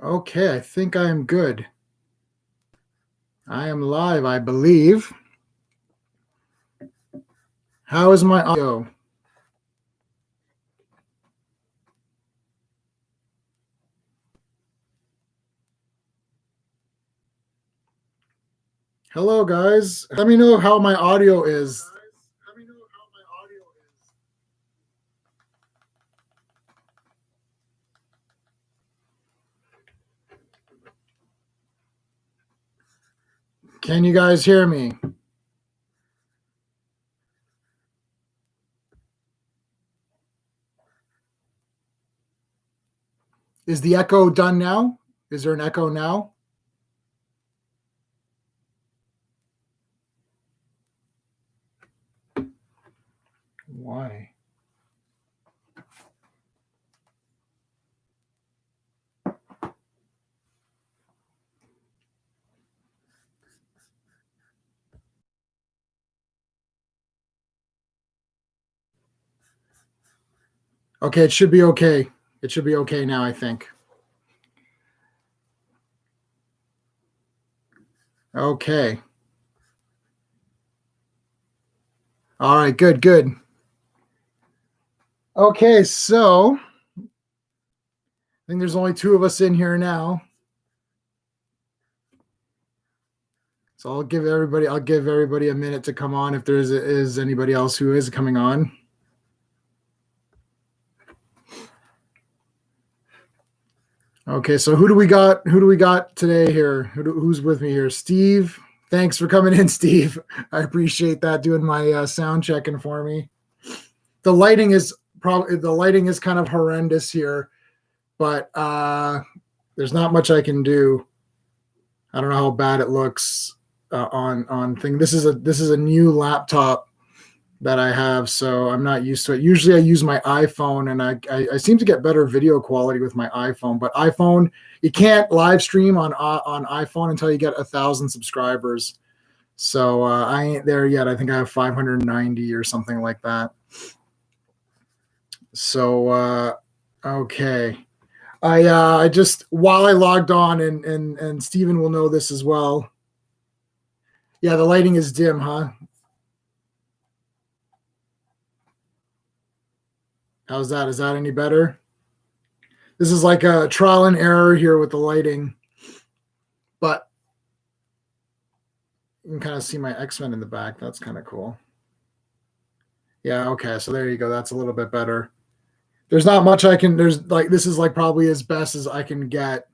Okay, I think I am good. I am live, I believe. How is my audio? Hello, guys. Let me know how my audio is. Can you guys hear me? Is the echo done now? Is there an echo now? Why? Okay, it should be okay. It should be okay now, I think. Okay. All right, good, good. Okay, so I think there's only two of us in here now. So I'll give everybody a minute to come on if there is anybody else who is coming on. Okay, so who do we got? Who do we got today here? Who's with me here? Steve. Thanks for coming in, Steve. I appreciate that, doing my sound checking for me. The lighting is kind of horrendous here, but there's not much I can do. I don't know how bad it looks on thing. This is a new laptop that I have, so I'm not used to it. Usually I use my iPhone, and I seem to get better video quality with my iPhone, but iPhone, you can't live stream on iPhone until you get 1,000 subscribers. So I ain't there yet. I think I have 590 or something like that. So okay. I just, while I logged on, and Steven will know this as well. Yeah, the lighting is dim, huh? How's that? Is that any better? This is like a trial and error here with the lighting, but you can kind of see my X-Men in the back. That's kind of cool. Yeah, okay, so there you go. That's a little bit better. There's not much I can, this is like probably as best as I can get.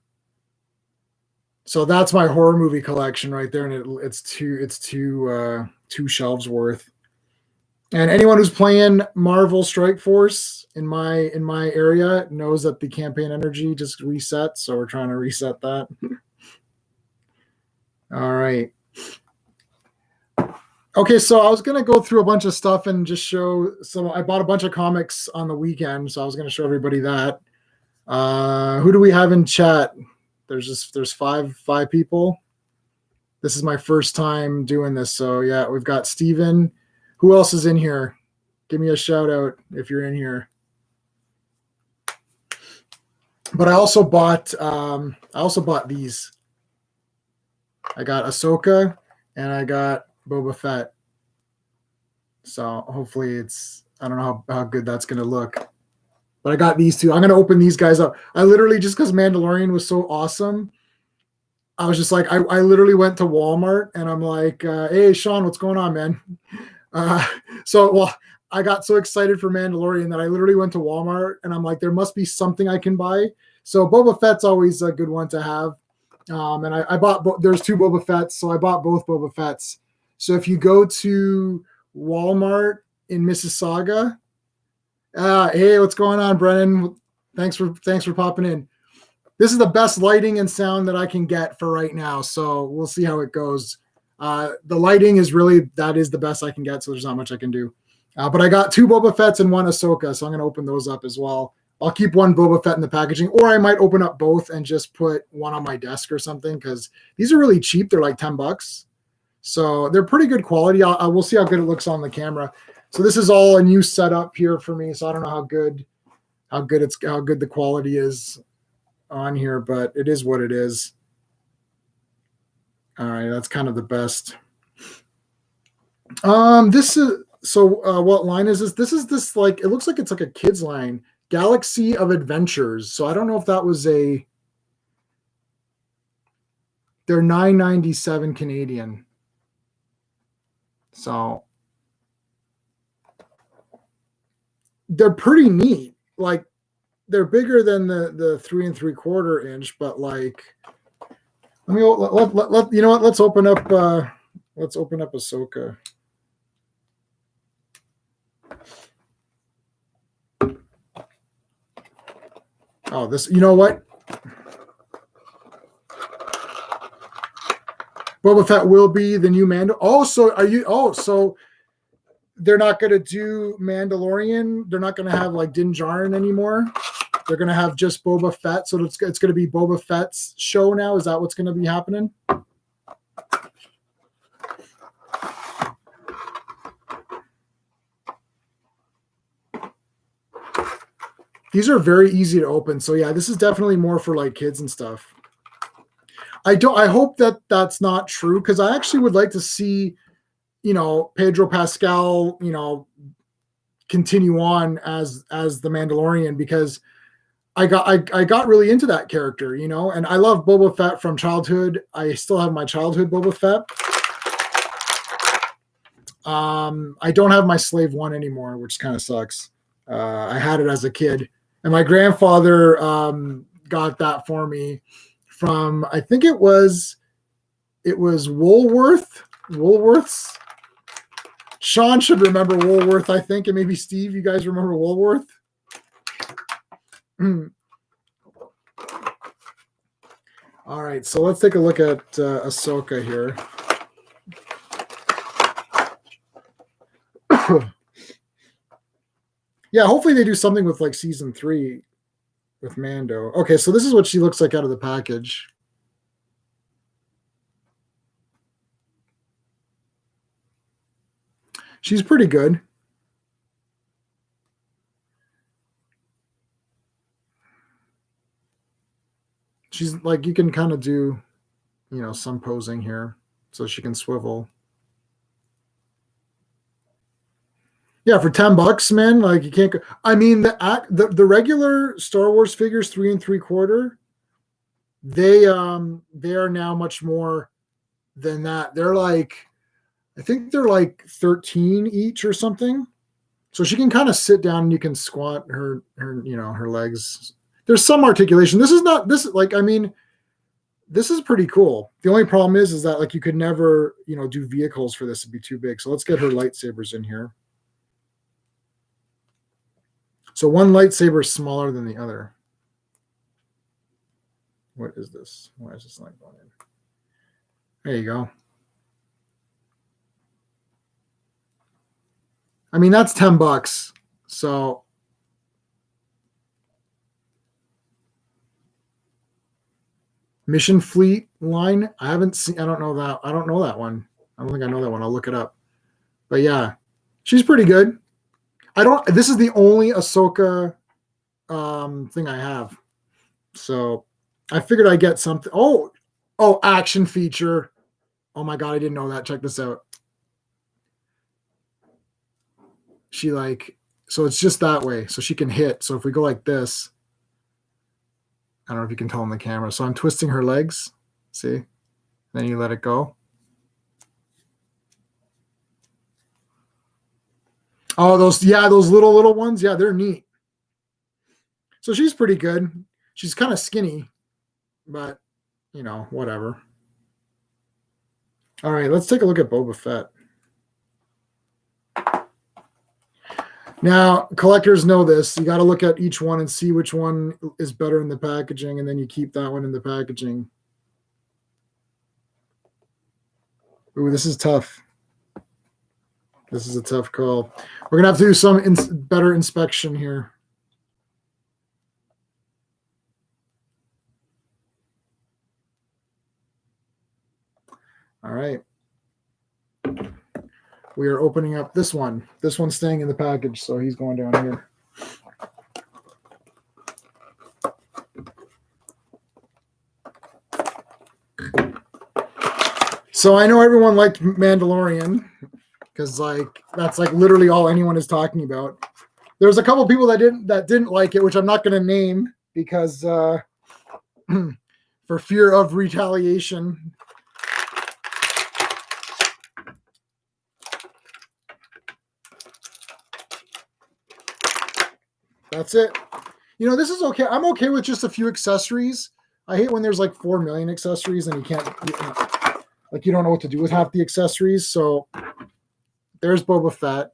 So that's my horror movie collection right there, and it's two shelves worth. And anyone who's playing Marvel Strike Force in my area knows that the campaign energy just resets, so we're trying to reset that. All right. Okay, so I was gonna go through a bunch of stuff and just show some. I bought a bunch of comics on the weekend, so I was gonna show everybody that. Who do we have in chat? There's five people. This is my first time doing this, so yeah, we've got Steven. Who else is in here? Give me a shout out if you're in here. But I also bought these. I got Ahsoka and I got Boba Fett. So hopefully I don't know how good that's gonna look. But I got these two. I'm gonna open these guys up. I literally, just because Mandalorian was so awesome, I was just like, I literally went to Walmart and I'm like, hey Sean, what's going on, man? I got so excited for Mandalorian that I literally went to Walmart and I'm like, there must be something I can buy. So Boba Fett's always a good one to have. And I bought, there's two Boba Fetts, so I bought both Boba Fetts. So if you go to Walmart in Mississauga, hey, what's going on, Brennan? Thanks for popping in. This is the best lighting and sound that I can get for right now, so we'll see how it goes. The lighting is that is the best I can get, so there's not much I can do. But I got two Boba Fetts and one Ahsoka, so I'm going to open those up as well. I'll keep one Boba Fett in the packaging, or I might open up both and just put one on my desk or something, because these are really cheap. They're like $10. So they're pretty good quality. We'll see how good it looks on the camera. So this is all a new setup here for me, so I don't know how good the quality is on here, but it is what it is. All right, that's kind of the best. This is so. What line is this? This is this like it looks like it's like a kid's line. Galaxy of Adventures. So I don't know if that was a. They're $9.97 Canadian. So they're pretty neat. Like they're bigger than the 3 3/4 inch, but like let me let you know what? Let's open up Ahsoka. Oh, this you know what? Boba Fett will be the new Mando. Oh, so are you? Oh, so they're not going to do Mandalorian. They're not going to have like Din Djarin anymore. They're going to have just Boba Fett. So it's going to be Boba Fett's show now. Is that what's going to be happening? These are very easy to open. So yeah, this is definitely more for like kids and stuff. I hope that that's not true because I actually would like to see, Pedro Pascal, continue on as the Mandalorian because I got really into that character, and I love Boba Fett from childhood. I still have my childhood Boba Fett. I don't have my Slave One anymore, which kind of sucks. I had it as a kid, and my grandfather got that for me from I think it was Woolworth's. Sean should remember Woolworth, I think, and maybe Steve, you guys remember Woolworth? All right, so let's take a look at Ahsoka here. Yeah, hopefully they do something with like season 3 with Mando. Okay, so this is what she looks like out of the package. She's pretty good. She's like, you can kind of do, some posing here so she can swivel. Yeah, for $10, man, like you can't go. I mean, the regular Star Wars figures 3 3/4, they are now much more than that. They're like, I think they're like 13 each or something. So she can kind of sit down and you can squat her legs. There's some articulation. This is pretty cool. The only problem is that like you could never, do vehicles for this. It'd be too big. So let's get her lightsabers in here. So one lightsaber is smaller than the other. What is this? Why is this not going in? There you go. I mean, that's $10. So Mission Fleet line. I don't know that. I don't know that one. I don't think I know that one. I'll look it up. But yeah, she's pretty good. This is the only Ahsoka thing I have. So I figured I'd get something. Oh, action feature. Oh my God, I didn't know that. Check this out. So it's just that way. So she can hit. So if we go like this, I don't know if you can tell on the camera. So I'm twisting her legs. See? Then you let it go. Oh, those little ones. Yeah, they're neat. So she's pretty good. She's kind of skinny, but whatever. All right, let's take a look at Boba Fett. Now, collectors know this. You got to look at each one and see which one is better in the packaging, and then you keep that one in the packaging. Ooh, this is tough. This is a tough call. We're going to have to do some better inspection here. All right. We are opening up this one. This one's staying in the package, so he's going down here. So I know everyone liked Mandalorian because like that's like literally all anyone is talking about. There's a couple people that didn't like it, which I'm not going to name because for fear of retaliation. That's it. You know, this is okay. I'm okay with just a few accessories. I hate when there's like 4 million accessories and you don't know what to do with half the accessories. So there's Boba Fett.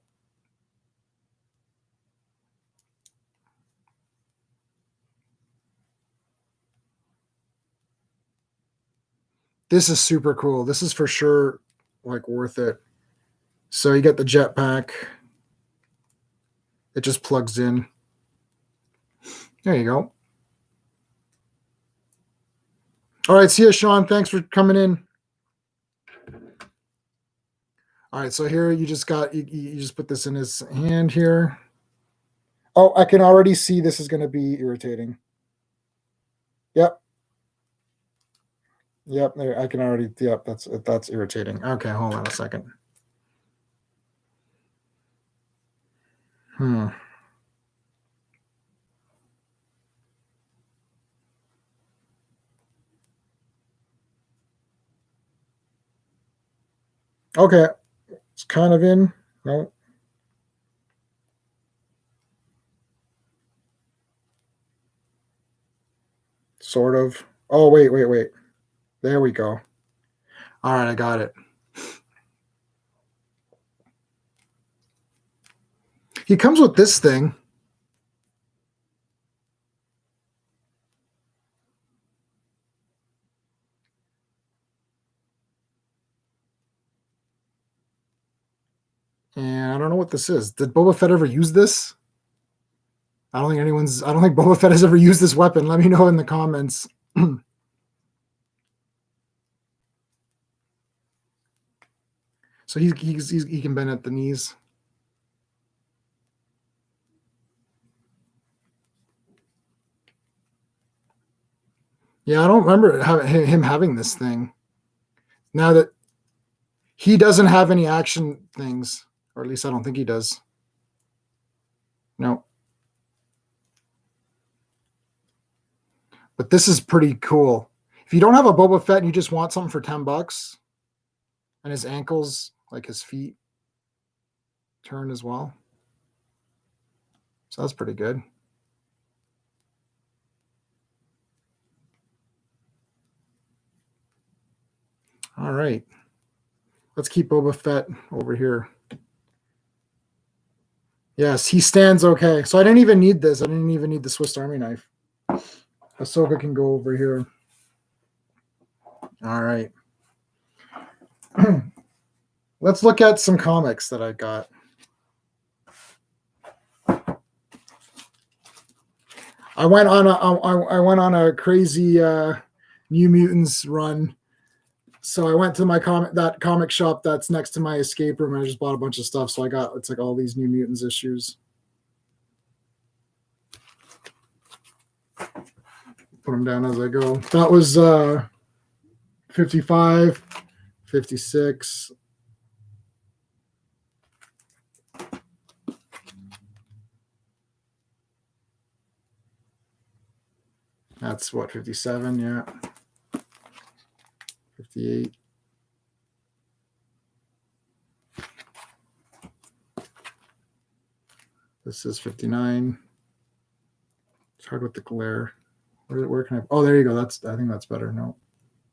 This is super cool. This is for sure like worth it. So you get the jetpack. It just plugs in. There you go. All right, see you, Sean. Thanks for coming in. All right, so here you just got you just put this in his hand here. Oh, I can already see this is going to be irritating. Yep. Yep, there I can already. Yep, that's irritating. Okay, hold on a second. Okay, it's kind of in. No. Sort of. Oh, wait. There we go. All right, I got it. He comes with this thing. And I don't know what this is. Did Boba Fett ever use this? I don't think Boba Fett has ever used this weapon. Let me know in the comments. So he can bend at the knees. Yeah, I don't remember him having this thing. Now that he doesn't have any action things, or at least I don't think he does. No. But this is pretty cool. If you don't have a Boba Fett and you just want something for $10 and his ankles, like his feet, turn as well. So that's pretty good. All right. Let's keep Boba Fett over here. Yes, he stands okay. So I didn't even need this. I didn't even need the Swiss Army knife. Ahsoka can go over here. All right. Let's look at some comics that I got. I went on a crazy New Mutants run. So I went to that comic shop that's next to my escape room, and I just bought a bunch of stuff. So it's like all these New Mutants issues. Put them down as I go. That was 55, 56. That's what, 57, yeah. 58. This is 59. It's hard with the glare. Where can I? Oh, there you go. I think that's better. No,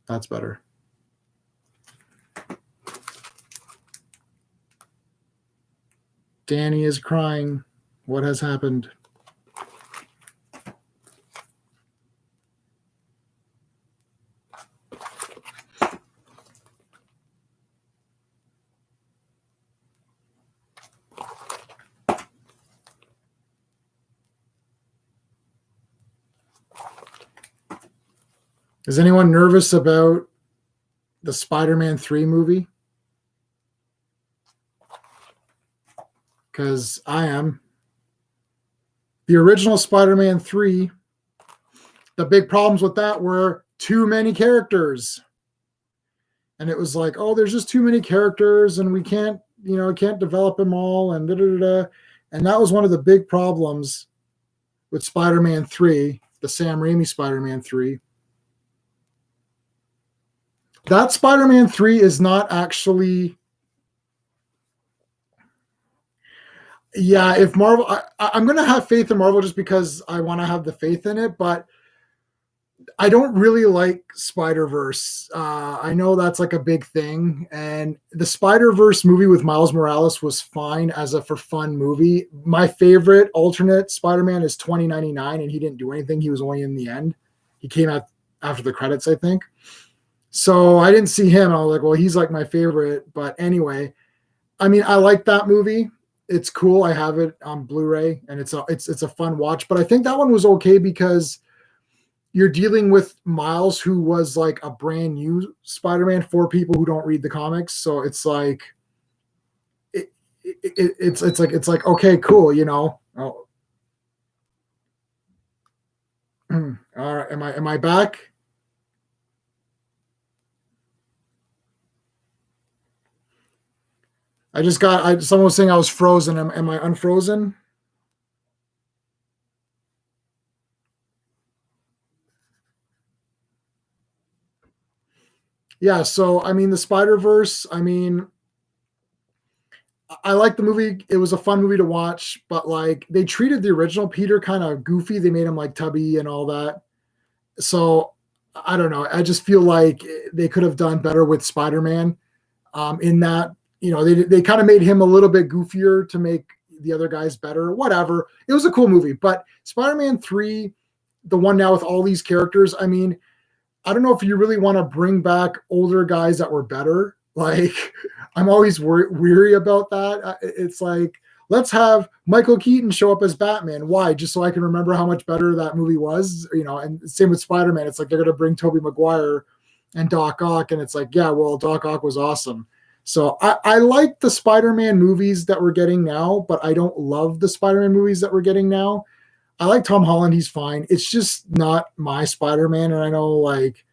that's better. Danny is crying. What has happened? Is anyone nervous about the Spider-Man 3 movie? Because I am. The original Spider-Man 3, the big problems with that were too many characters. and it was like, oh, there's just too many characters, and we can't develop them all, and da da da. And that was one of the big problems with Spider-Man 3, the Sam Raimi Spider-Man 3. That Spider-Man 3 is not actually. Yeah, if Marvel, I'm going to have faith in Marvel just because I want to have the faith in it, but I don't really like Spider-Verse. I know that's like a big thing, and the Spider-Verse movie with Miles Morales was fine as a for fun movie. My favorite alternate Spider-Man is 2099, and he didn't do anything. He was only in the end. He came out after the credits, I think. So I didn't see him, and I was like, well, he's like my favorite. But anyway, I mean, I like that movie. It's cool. I have it on Blu-ray, and it's a fun watch. But I think that one was okay because you're dealing with Miles, who was like a brand new Spider-Man for people who don't read the comics. So it's like, it's like, okay, cool. Oh, all right. Am I back? Someone was saying I was frozen. Am I unfrozen? Yeah. So, I mean, the Spider-Verse, I mean, I like the movie. It was a fun movie to watch, but like they treated the original Peter kind of goofy. They made him like tubby and all that. So I don't know. I just feel like they could have done better with Spider-Man. In that, they kind of made him a little bit goofier to make the other guys better. Whatever. It was a cool movie, but Spider-Man 3, the one now with all these characters, I mean, I don't know if you really want to bring back older guys that were better. Like, I'm always weary about that. It's like, let's have Michael Keaton show up as Batman. Why? Just so I can remember how much better that movie was, and same with Spider-Man. It's like they're going to bring Tobey Maguire and Doc Ock, and it's like, yeah, well, Doc Ock was awesome. So I like the Spider-Man movies that we're getting now, but I don't love the Spider-Man movies that we're getting now. I like Tom Holland. He's fine. It's just not my Spider-Man. And I know like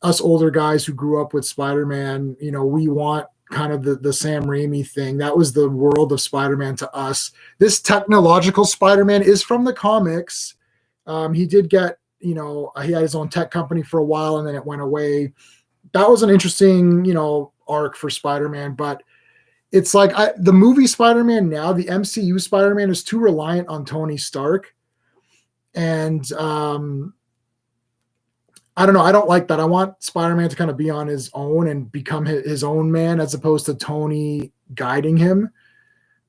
us older guys who grew up with Spider-Man, we want kind of the Sam Raimi thing. That was the world of Spider-Man to us. This technological Spider-Man is from the comics. He did get, he had his own tech company for a while and then it went away. That was an interesting, arc for Spider-Man, but it's like the movie Spider-Man now, the MCU Spider-Man is too reliant on Tony Stark. And I don't know. I don't like that. I want Spider-Man to kind of be on his own and become his own man as opposed to Tony guiding him.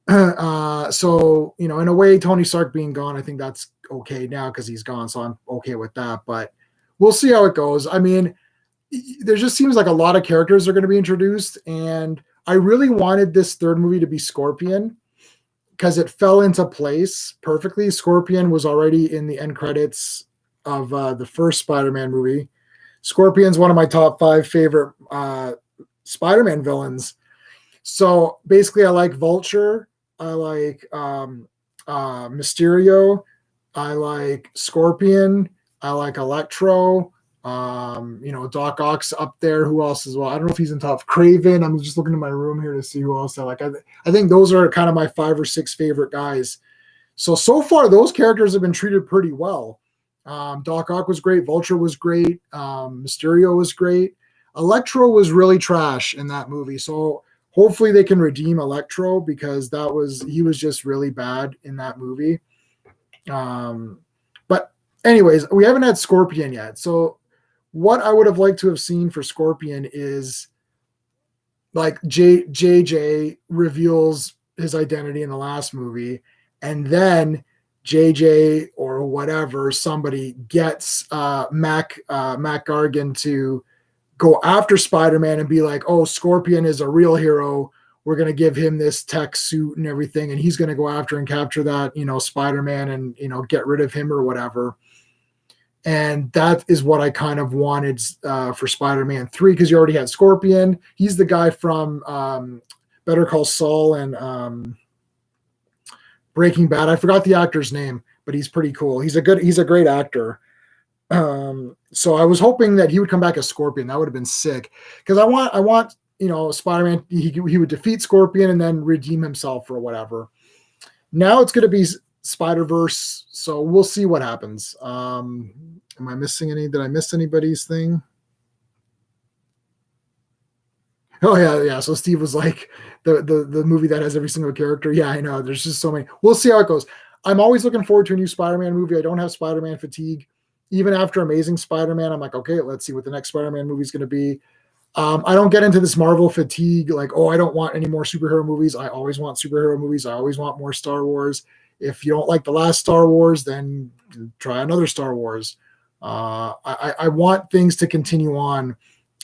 So, in a way, Tony Stark being gone, I think that's okay now because he's gone. So I'm okay with that. But we'll see how it goes. I mean, there just seems like a lot of characters are going to be introduced. And I really wanted this third movie to be Scorpion because it fell into place perfectly. Scorpion was already in the end credits of the first Spider-Man movie. Scorpion's one of my top 5 favorite Spider-Man villains. So basically, I like Vulture. I like Mysterio. I like Scorpion. I like Electro. Doc Ock's up there. Who else as well? I don't know if he's in top. Craven. I'm just looking in my room here to see who else I like. I think those are kind of my 5 or 6 favorite guys. So far, those characters have been treated pretty well. Doc Ock was great. Vulture was great. Mysterio was great. Electro was really trash in that movie. So hopefully they can redeem Electro because he was just really bad in that movie. But anyways, we haven't had Scorpion yet. So what I would have liked to have seen for Scorpion is like JJ reveals his identity in the last movie, and then JJ or whatever, somebody gets Mac Gargan to go after Spider-Man and be like, oh, Scorpion is a real hero. We're going to give him this tech suit and everything. And he's going to go after and capture that, Spider-Man and, get rid of him or whatever. And that is what I kind of wanted for Spider-Man 3, because you already had Scorpion. He's the guy from Better Call Saul and Breaking Bad. I forgot the actor's name, but he's pretty cool. He's a great actor. So I was hoping that he would come back as Scorpion. That would have been sick. Because I want, Spider-Man. He would defeat Scorpion and then redeem himself or whatever. Now it's going to be Spider-Verse, so we'll see what happens. Am I missing any? Did I miss anybody's thing? Oh yeah. So Steve was like the movie that has every single character. Yeah, I know. There's just so many. We'll see how it goes. I'm always looking forward to a new Spider-Man movie. I don't have Spider-Man fatigue. Even after Amazing Spider-Man, I'm like, okay, let's see what the next Spider-Man movie is going to be. I don't get into this Marvel fatigue, like, oh, I don't want any more superhero movies. I always want superhero movies. I always want more Star Wars. If you don't like the last Star Wars, then try another Star Wars. I want things to continue on.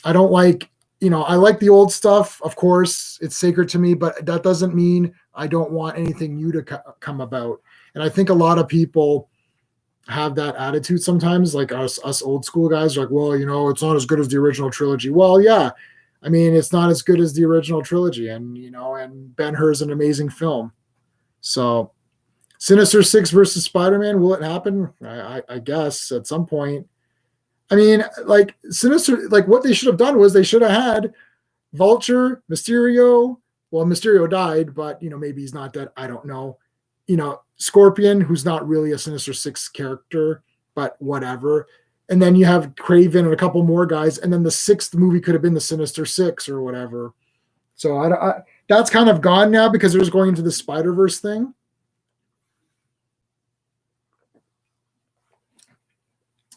I don't like, I like the old stuff. Of course, it's sacred to me, but that doesn't mean I don't want anything new to come about. And I think a lot of people have that attitude sometimes, like us old school guys are like, well, it's not as good as the original trilogy. Well, yeah, I mean, it's not as good as the original trilogy, and Ben-Hur is an amazing film. So Sinister Six versus Spider-Man, will it happen? I guess at some point. I mean, like Sinister, like what they should have done was they should have had Vulture, Mysterio. Well, Mysterio died, but maybe he's not dead. I don't know. Scorpion, who's not really a Sinister Six character, but whatever. And then you have Craven and a couple more guys, and then the sixth movie could have been the Sinister Six or whatever. So that's kind of gone now because they're just going into the Spider-Verse thing.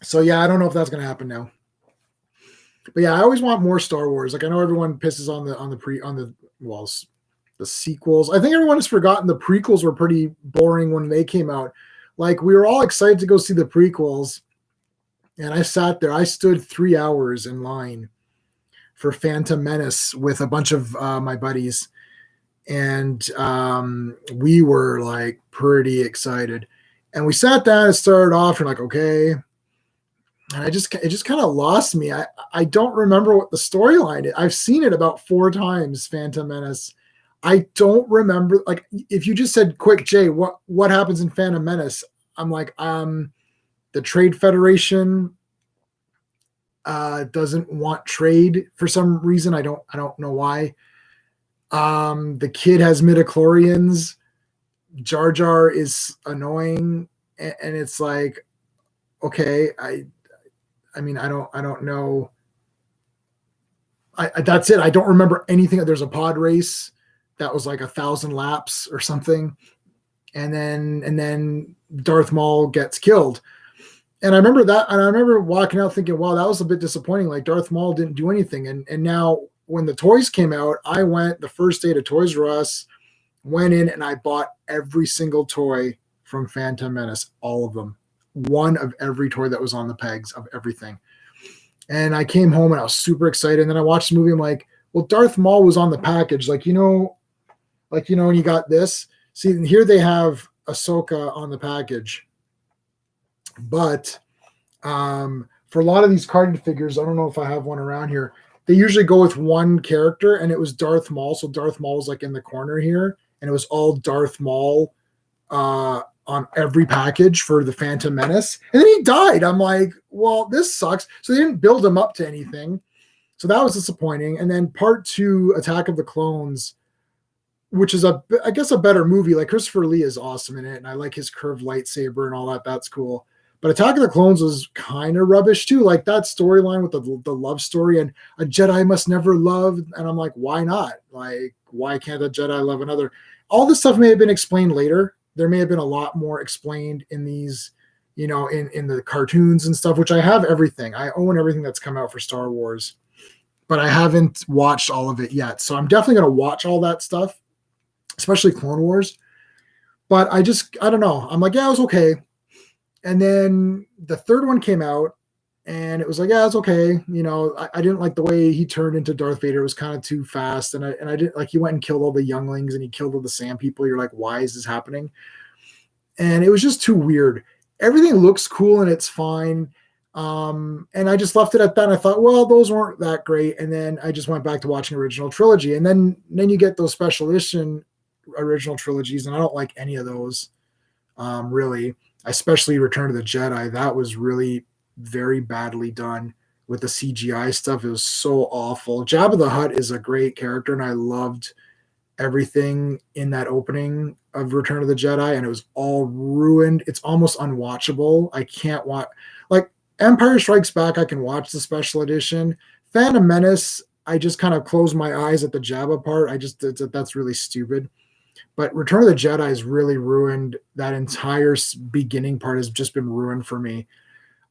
So yeah, I don't know if that's going to happen now. But yeah, I always want more Star Wars. Like I know everyone pisses on the sequels. I think everyone has forgotten the prequels were pretty boring when they came out. Like we were all excited to go see the prequels, and I sat there. I stood 3 hours in line for Phantom Menace with a bunch of my buddies, and we were like pretty excited. And we sat down and started off, and like, okay. And it just kind of lost me. I don't remember what the storyline is. I've seen it about 4 times, Phantom Menace. I don't remember. Like, if you just said, "Quick, Jay, what happens in Phantom Menace?" I'm like, the Trade Federation doesn't want trade for some reason. I don't know why. The kid has midichlorians. Jar Jar is annoying, and it's like, okay, I mean, I don't know. That's it. I don't remember anything. There's a pod race that was like 1,000 laps or something, and then Darth Maul gets killed. And I remember that, and I remember walking out thinking, wow, that was a bit disappointing. Like Darth Maul didn't do anything. And now when the toys came out, I went the first day to Toys R Us, went in and I bought every single toy from Phantom Menace, all of them. One of every toy that was on the pegs of everything. And I came home and I was super excited. And then I watched the movie. I'm like, well, Darth Maul was on the package. Like, and you got this. See, here they have Ahsoka on the package. But for a lot of these carded figures, I don't know if I have one around here. They usually go with one character, and it was Darth Maul. So Darth Maul was like in the corner here, and it was all Darth Maul on every package for the Phantom Menace. And then he died. I'm like, well, this sucks. So they didn't build him up to anything. So that was disappointing. And then part 2, Attack of the Clones, which is I guess a better movie. Like Christopher Lee is awesome in it, and I like his curved lightsaber and all that. That's cool. But Attack of the Clones was kind of rubbish too. Like that storyline with the love story and a Jedi must never love. And I'm like, why not? Like, why can't a Jedi love another? All this stuff may have been explained later. There may have been a lot more explained in these, in the cartoons and stuff, which I have everything. I own everything that's come out for Star Wars, but I haven't watched all of it yet. So I'm definitely going to watch all that stuff, especially Clone Wars. But I don't know. I'm like, yeah, it was okay. And then the third one came out, and it was like, yeah, it's okay. I didn't like the way he turned into Darth Vader. It was kind of too fast. And I didn't like, he went and killed all the younglings and he killed all the sand people. You're like, why is this happening? And it was just too weird. Everything looks cool and it's fine. And I just left it at that. And I thought, well, those weren't that great. And then I just went back to watching original trilogy. And then you get those special edition original trilogies. And I don't like any of those, really, especially Return of the Jedi. That was really very badly done with the CGI stuff. It was so awful. Jabba the Hutt is a great character, and I loved everything in that opening of Return of the Jedi, and it was all ruined. It's almost unwatchable. I can't watch, like, Empire Strikes Back. I can watch the special edition. Phantom Menace, I just kind of close my eyes at the Jabba part. That's really stupid. But Return of the Jedi has really ruined that entire beginning part. Has just been ruined for me.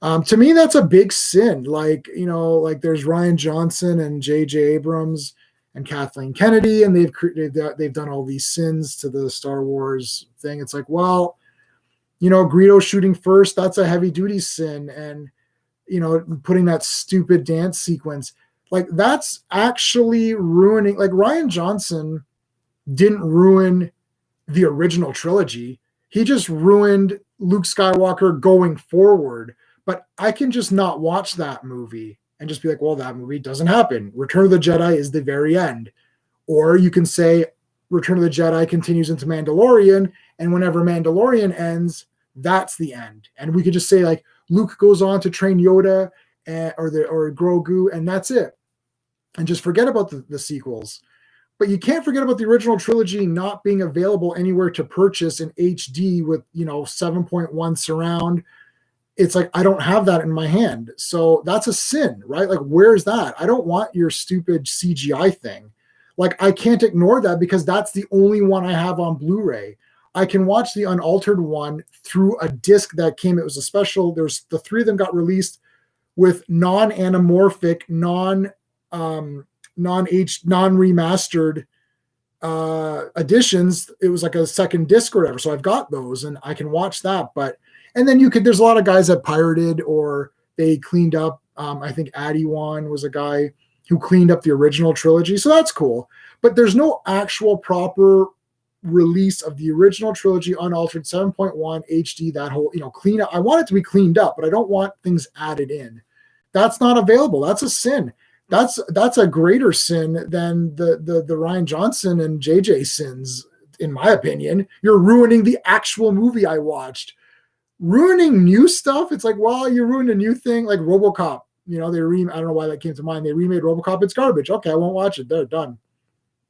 To me, that's a big sin. Like, like there's Ryan Johnson and J.J. Abrams and Kathleen Kennedy, and they've done all these sins to the Star Wars thing. It's like, well, Greedo shooting first, that's a heavy duty sin, and putting that stupid dance sequence, like, that's actually ruining. Like, Ryan Johnson didn't ruin the original trilogy. He just ruined Luke Skywalker going forward. But I can just not watch that movie and just be like, well, that movie doesn't happen. Return of the Jedi is the very end. Or you can say Return of the Jedi continues into Mandalorian, and whenever Mandalorian ends, that's the end. And we could just say, like, Luke goes on to train Yoda or Grogu, and that's it. And just forget about the sequels. But you can't forget about the original trilogy not being available anywhere to purchase in HD with, 7.1 surround. It's like, I don't have that in my hand. So that's a sin, right? Like, where's that? I don't want your stupid CGI thing. Like, I can't ignore that because that's the only one I have on Blu-ray. I can watch the unaltered one through a disc that came. It was a special. There's the 3 of them got released with non-anamorphic, non-remastered editions. It was like a second disc or whatever. So I've got those and I can watch that. And then there's a lot of guys that pirated or they cleaned up. I think Adiwan was a guy who cleaned up the original trilogy. So that's cool. But there's no actual proper release of the original trilogy, unaltered 7.1 HD, that whole, clean up. I want it to be cleaned up, but I don't want things added in. That's not available. That's a sin. That's a greater sin than the Ryan Johnson and JJ sins, in my opinion. You're ruining the actual movie I watched. Ruining new stuff, it's like, well, you ruined a new thing, like RoboCop. I don't know why that came to mind. They remade RoboCop. It's garbage. Okay, I won't watch it. They're done.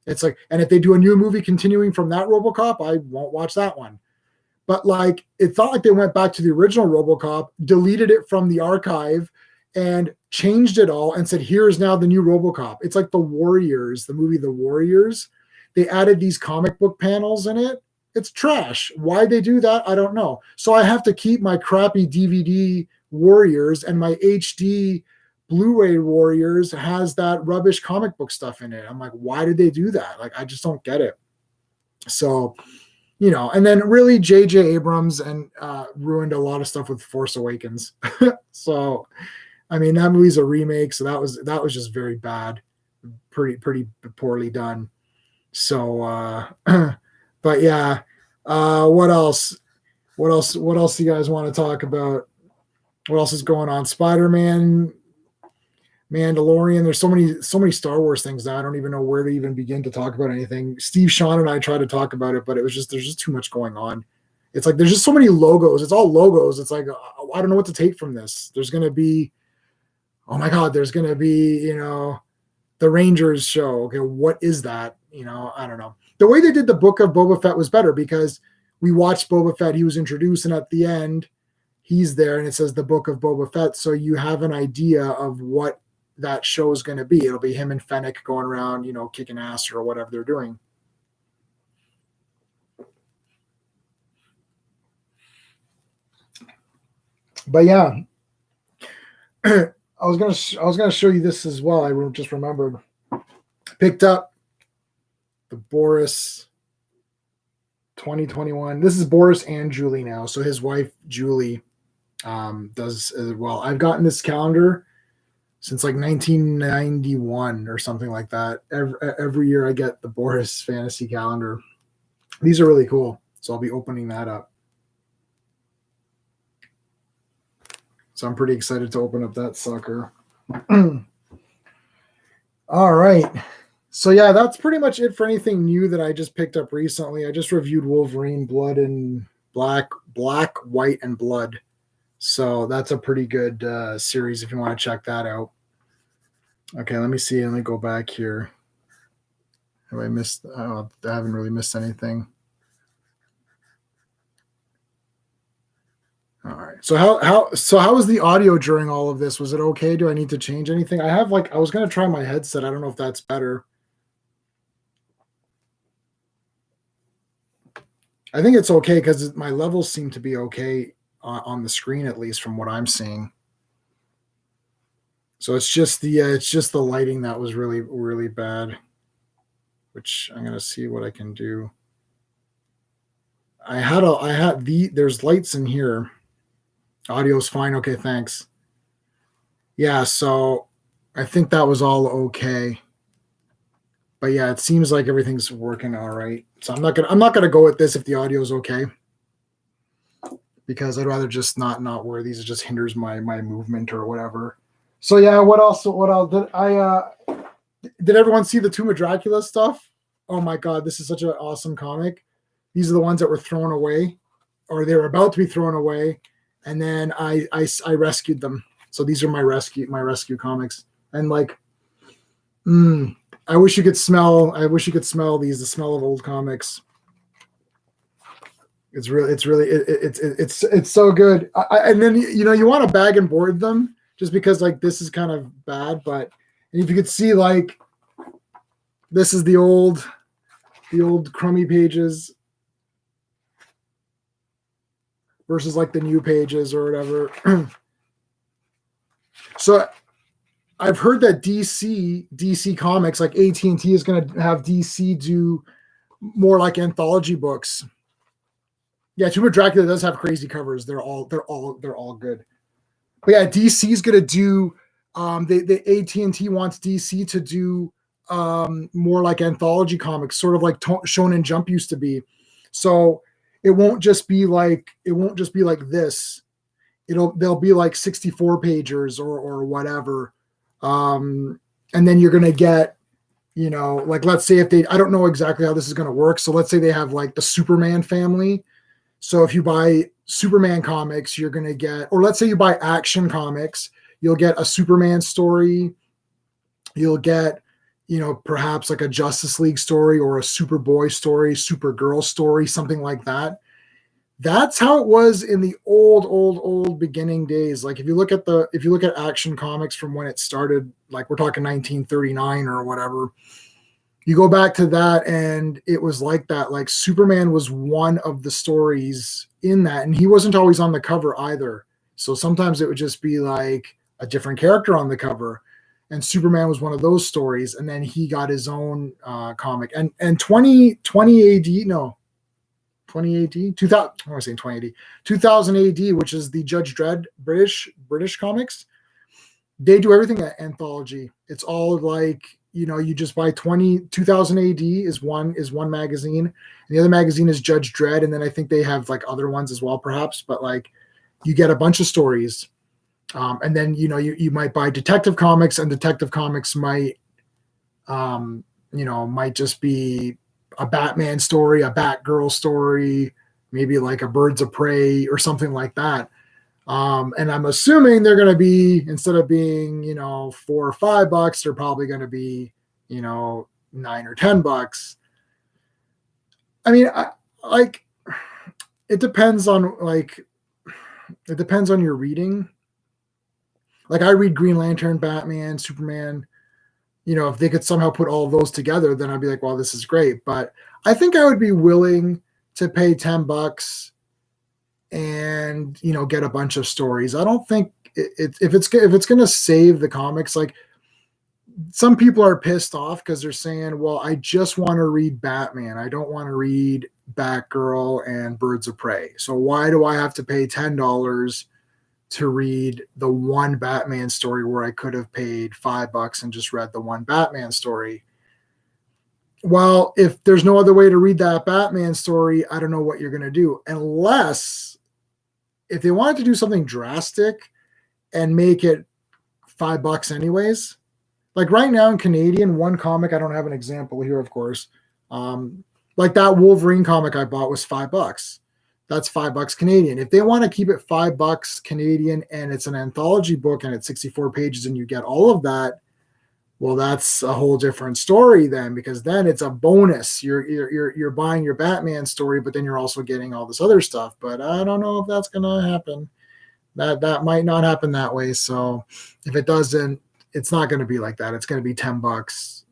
It's like, and if they do a new movie continuing from that RoboCop, I won't watch that one. But like, it's not like they went back to the original RoboCop, deleted it from the archive, and changed it all and said, here's now the new RoboCop. It's like The Warriors, the movie The Warriors. They added these comic book panels in it. It's trash. Why they do that, I don't know. So I have to keep my crappy DVD Warriors, and my HD Blu-ray Warriors has that rubbish comic book stuff in it. I'm like, why did they do that? Like, I just don't get it. So, and then really J.J. Abrams and ruined a lot of stuff with Force Awakens. So, I mean, that movie's a remake, so that was just very bad, pretty poorly done. So, but yeah, what else? What else do you guys want to talk about? What else is going on? Spider-Man, Mandalorian. There's so many Star Wars things now. I don't even know where to even begin to talk about anything. Steve, Sean, and I tried to talk about it, but there's just too much going on. It's like there's just so many logos. It's all logos. It's like, I don't know what to take from this. There's gonna be, oh my God, there's gonna be, the Rangers show. Okay, what is that? I don't know. The way they did the Book of Boba Fett was better because we watched Boba Fett. He was introduced, and at the end, he's there, and it says the Book of Boba Fett. So you have an idea of what that show is going to be. It'll be him and Fennec going around, kicking ass or whatever they're doing. But yeah, I was gonna show you this as well. I just remembered. Picked up the Boris 2021. This is Boris and Julie now. So his wife Julie does as well. I've gotten this calendar since like 1991 or something like that. Every year I get the Boris fantasy calendar. These are really cool. So I'll be opening that up. So I'm pretty excited to open up that sucker. All right. So yeah, that's pretty much it for anything new that I just picked up recently. I just reviewed Wolverine Blood and Black, White, and Blood. So that's a pretty good series if you want to check that out. Okay, let me see. Let me go back here. Have I missed? I haven't really missed anything. All right. So how was the audio during all of this? Was it okay? Do I need to change anything? I was gonna try my headset. I don't know if that's better. I think it's okay because my levels seem to be okay on the screen, at least from what I'm seeing. So it's just the lighting that was really really bad, which I'm gonna see what I can do. There's lights in here. Audio's fine. Okay, thanks. Yeah, so I think that was all okay. But yeah, it seems like everything's working all right. So I'm not gonna go with this if the audio is okay, because I'd rather just not wear these. It just hinders my movement or whatever. So yeah, what else? What else did everyone see the Tomb of Dracula stuff? Oh my god, this is such an awesome comic. These are the ones that were thrown away, or they were about to be thrown away, and then I rescued them. So these are my rescue comics, and like, I wish you could smell these. The smell of old comics. It's so good. And then you want to bag and board them just because like this is kind of bad, but if you could see like this is the old crummy pages versus like the new pages or whatever. So I've heard that DC Comics, like AT&T, is going to have DC do more like anthology books. Yeah, Tomb of Dracula does have crazy covers. They're all good. But yeah, DC is going to do. The AT&T wants DC to do more like anthology comics, sort of like Shonen Jump used to be. So it won't just be like this. They'll be like 64 pagers or whatever. And then you're going to get, like, let's say I don't know exactly how this is going to work. So let's say they have like the Superman family. So if you buy Superman comics, you're going to get, or let's say you buy Action Comics, you'll get a Superman story. You'll get, perhaps like a Justice League story or a Superboy story, Supergirl story, something like that. That's how it was in the old beginning days. Like if you look at Action Comics from when it started, like we're talking 1939 or whatever, you go back to that and it was like that. Like Superman was one of the stories in that, and he wasn't always on the cover either. So sometimes it would just be like a different character on the cover, and Superman was one of those stories. And then he got his own comic. And 20 AD, no, 20 AD, 2000, I want to say 20 AD, 2000 AD, which is the Judge Dredd British comics. They do everything at anthology. It's all like, you just buy 2000 AD is one magazine, and the other magazine is Judge Dredd, and then I think they have like other ones as well, perhaps. But like, you get a bunch of stories, and then you might buy Detective Comics, and Detective Comics might just be a Batman story, a Batgirl story, maybe like a Birds of Prey or something like that. And I'm assuming they're going to be, instead of being, $4 or $5, they're probably going to be, $9 or $10. I mean, it depends on your reading. Like I read Green Lantern, Batman, Superman. If they could somehow put all of those together, then I'd be like, well, this is great. But I think I would be willing to pay $10 and get a bunch of stories. I don't think if it's going to save the comics. Like some people are pissed off because they're saying, well, I just want to read Batman. I don't want to read Batgirl and Birds of Prey. So why do I have to pay $10 to read the one Batman story where I could have paid $5 and just read the one Batman story? Well, if there's no other way to read that Batman story, I don't know what you're going to do, unless if they wanted to do something drastic and make it $5 anyways. Like right now in Canadian, one comic, I don't have an example here, of course. Like that Wolverine comic I bought was $5. That's $5 Canadian. If they want to keep it $5 Canadian and it's an anthology book and it's 64 pages and you get all of that, well, that's a whole different story then, because then it's a bonus. You're buying your Batman story, but then you're also getting all this other stuff. But I don't know if that's gonna happen. That might not happen that way. So if it doesn't, it's not gonna be like that. It's gonna be $10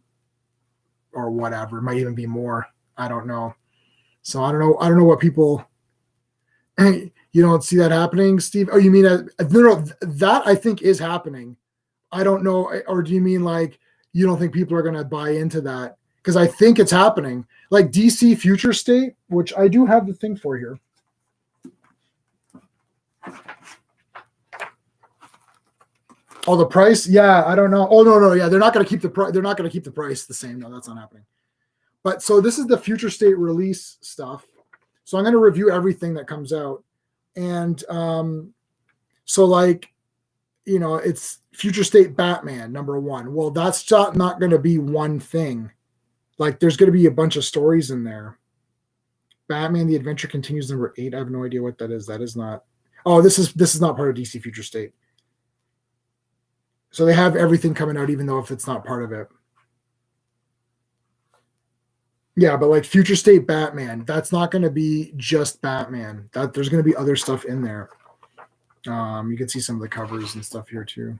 or whatever. It might even be more. I don't know. So I don't know. I don't know what people. You don't see that happening, Steve? Oh, you mean no? That I think is happening. I don't know. Or do you mean like you don't think people are going to buy into that? Because I think it's happening. Like DC Future State, which I do have the thing for here. Oh, the price? Yeah, I don't know. Oh, no. Yeah, they're not going to keep the price. They're not going to keep the price the same. No, that's not happening. But so this is the Future State release stuff. So I'm going to review everything that comes out. And so like, you know, it's Future State Batman #1. Well, that's not going to be one thing. Like there's going to be a bunch of stories in there. Batman the Adventure Continues #8. I have no idea what that is. That is not. Oh, this is not part of DC Future State. So they have everything coming out, even though if it's not part of it. Yeah, but like Future State Batman, that's not going to be just Batman. That there's going to be other stuff in there. You can see some of the covers and stuff here too.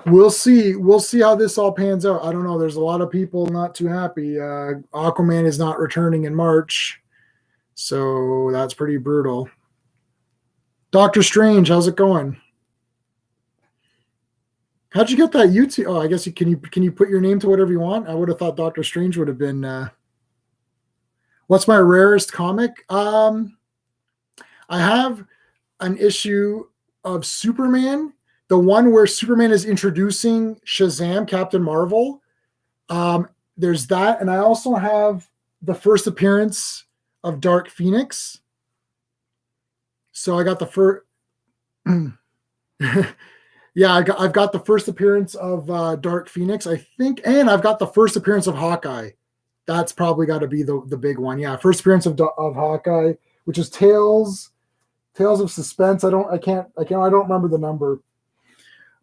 We'll see. We'll see how this all pans out. I don't know. There's a lot of people not too happy. Aquaman is not returning in March, so that's pretty brutal. Doctor Strange, how's it going? How'd you get that YouTube? Oh, I guess can you put your name to whatever you want? I would have thought Doctor Strange would have been. What's my rarest comic? I have an issue of Superman, the one where Superman is introducing Shazam, Captain Marvel. There's that, and I also have the first appearance of Dark Phoenix. So I got the first. Yeah, I've got the first appearance of Dark Phoenix, I think, and I've got the first appearance of Hawkeye. That's probably got to be the big one. Yeah, first appearance of Hawkeye, which is Tales of Suspense. I don't remember the number.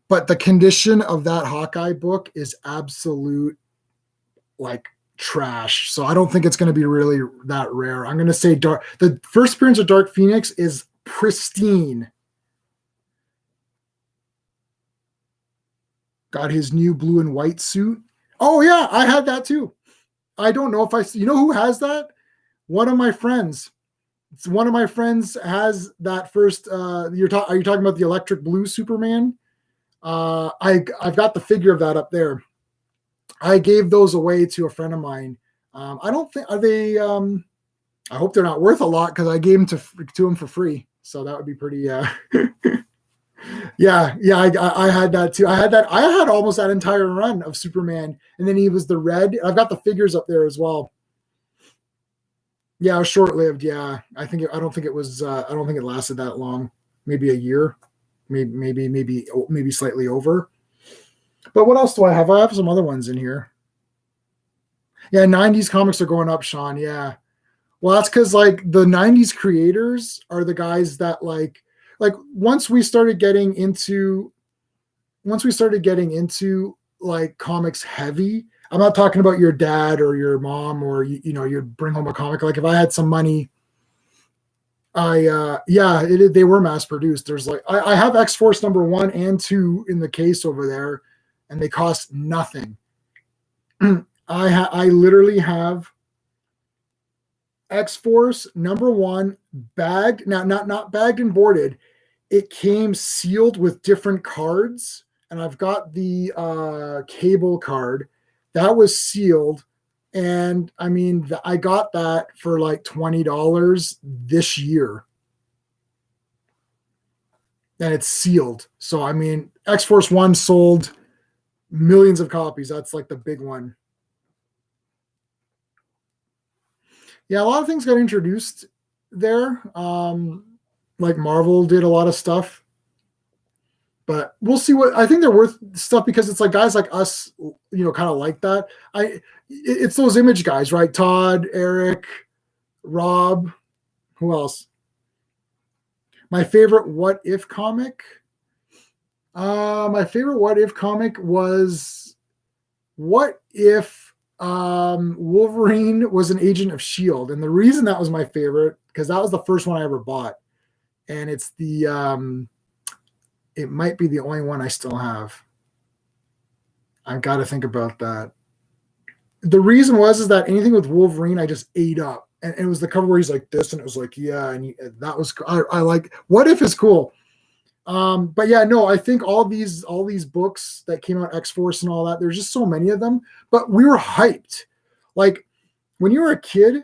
But the condition of that Hawkeye book is absolute like trash. So I don't think it's going to be really that rare. I'm going to say the first appearance of Dark Phoenix is pristine. Got his new blue and white suit. Oh yeah, I had that too. I don't know if you know who has that? One of my friends. One of my friends has that first. Are you talking about the electric blue Superman? I've got the figure of that up there. I gave those away to a friend of mine. I don't think are they. I hope they're not worth a lot because I gave them to him for free. So that would be pretty. Yeah. I had that too. I had almost that entire run of Superman, and then he was the red. I've got the figures up there as well. Yeah, it was short-lived. Yeah, I don't think it lasted that long. Maybe a year, maybe slightly over. But what else do I have? I have some other ones in here. Yeah, 90s comics are going up, Sean. Yeah. Well, that's because like the 90s creators are the guys that like once we started getting into like comics heavy. I'm not talking about your dad or your mom or you'd bring home a comic. Like if I had some money, they were mass produced. There's like I have X-Force #1 and 2 in the case over there, and they cost nothing. I literally have X-Force #1 bagged, now not bagged and boarded. It came sealed with different cards, and I've got the cable card that was sealed. And I mean, I got that for like $20 this year. And it's sealed. So, I mean, X-Force 1 sold millions of copies. That's like the big one. Yeah, a lot of things got introduced there. Like Marvel did a lot of stuff. But we'll see what I think they're worth stuff because it's like guys like us, kind of like that. It's those Image guys, right? Todd, Eric, Rob, who else? My favorite What If comic. My favorite What If comic was What If Wolverine was an agent of S.H.I.E.L.D. And the reason that was my favorite, because that was the first one I ever bought. And it's it might be the only one I still have. I've got to think about that. The reason is that anything with Wolverine, I just ate up. And it was the cover where he's like this, and it was like, yeah, and that was, I like, What If is cool. But yeah, no, I think all these books that came out, X-Force and all that, there's just so many of them, but we were hyped. Like when you were a kid,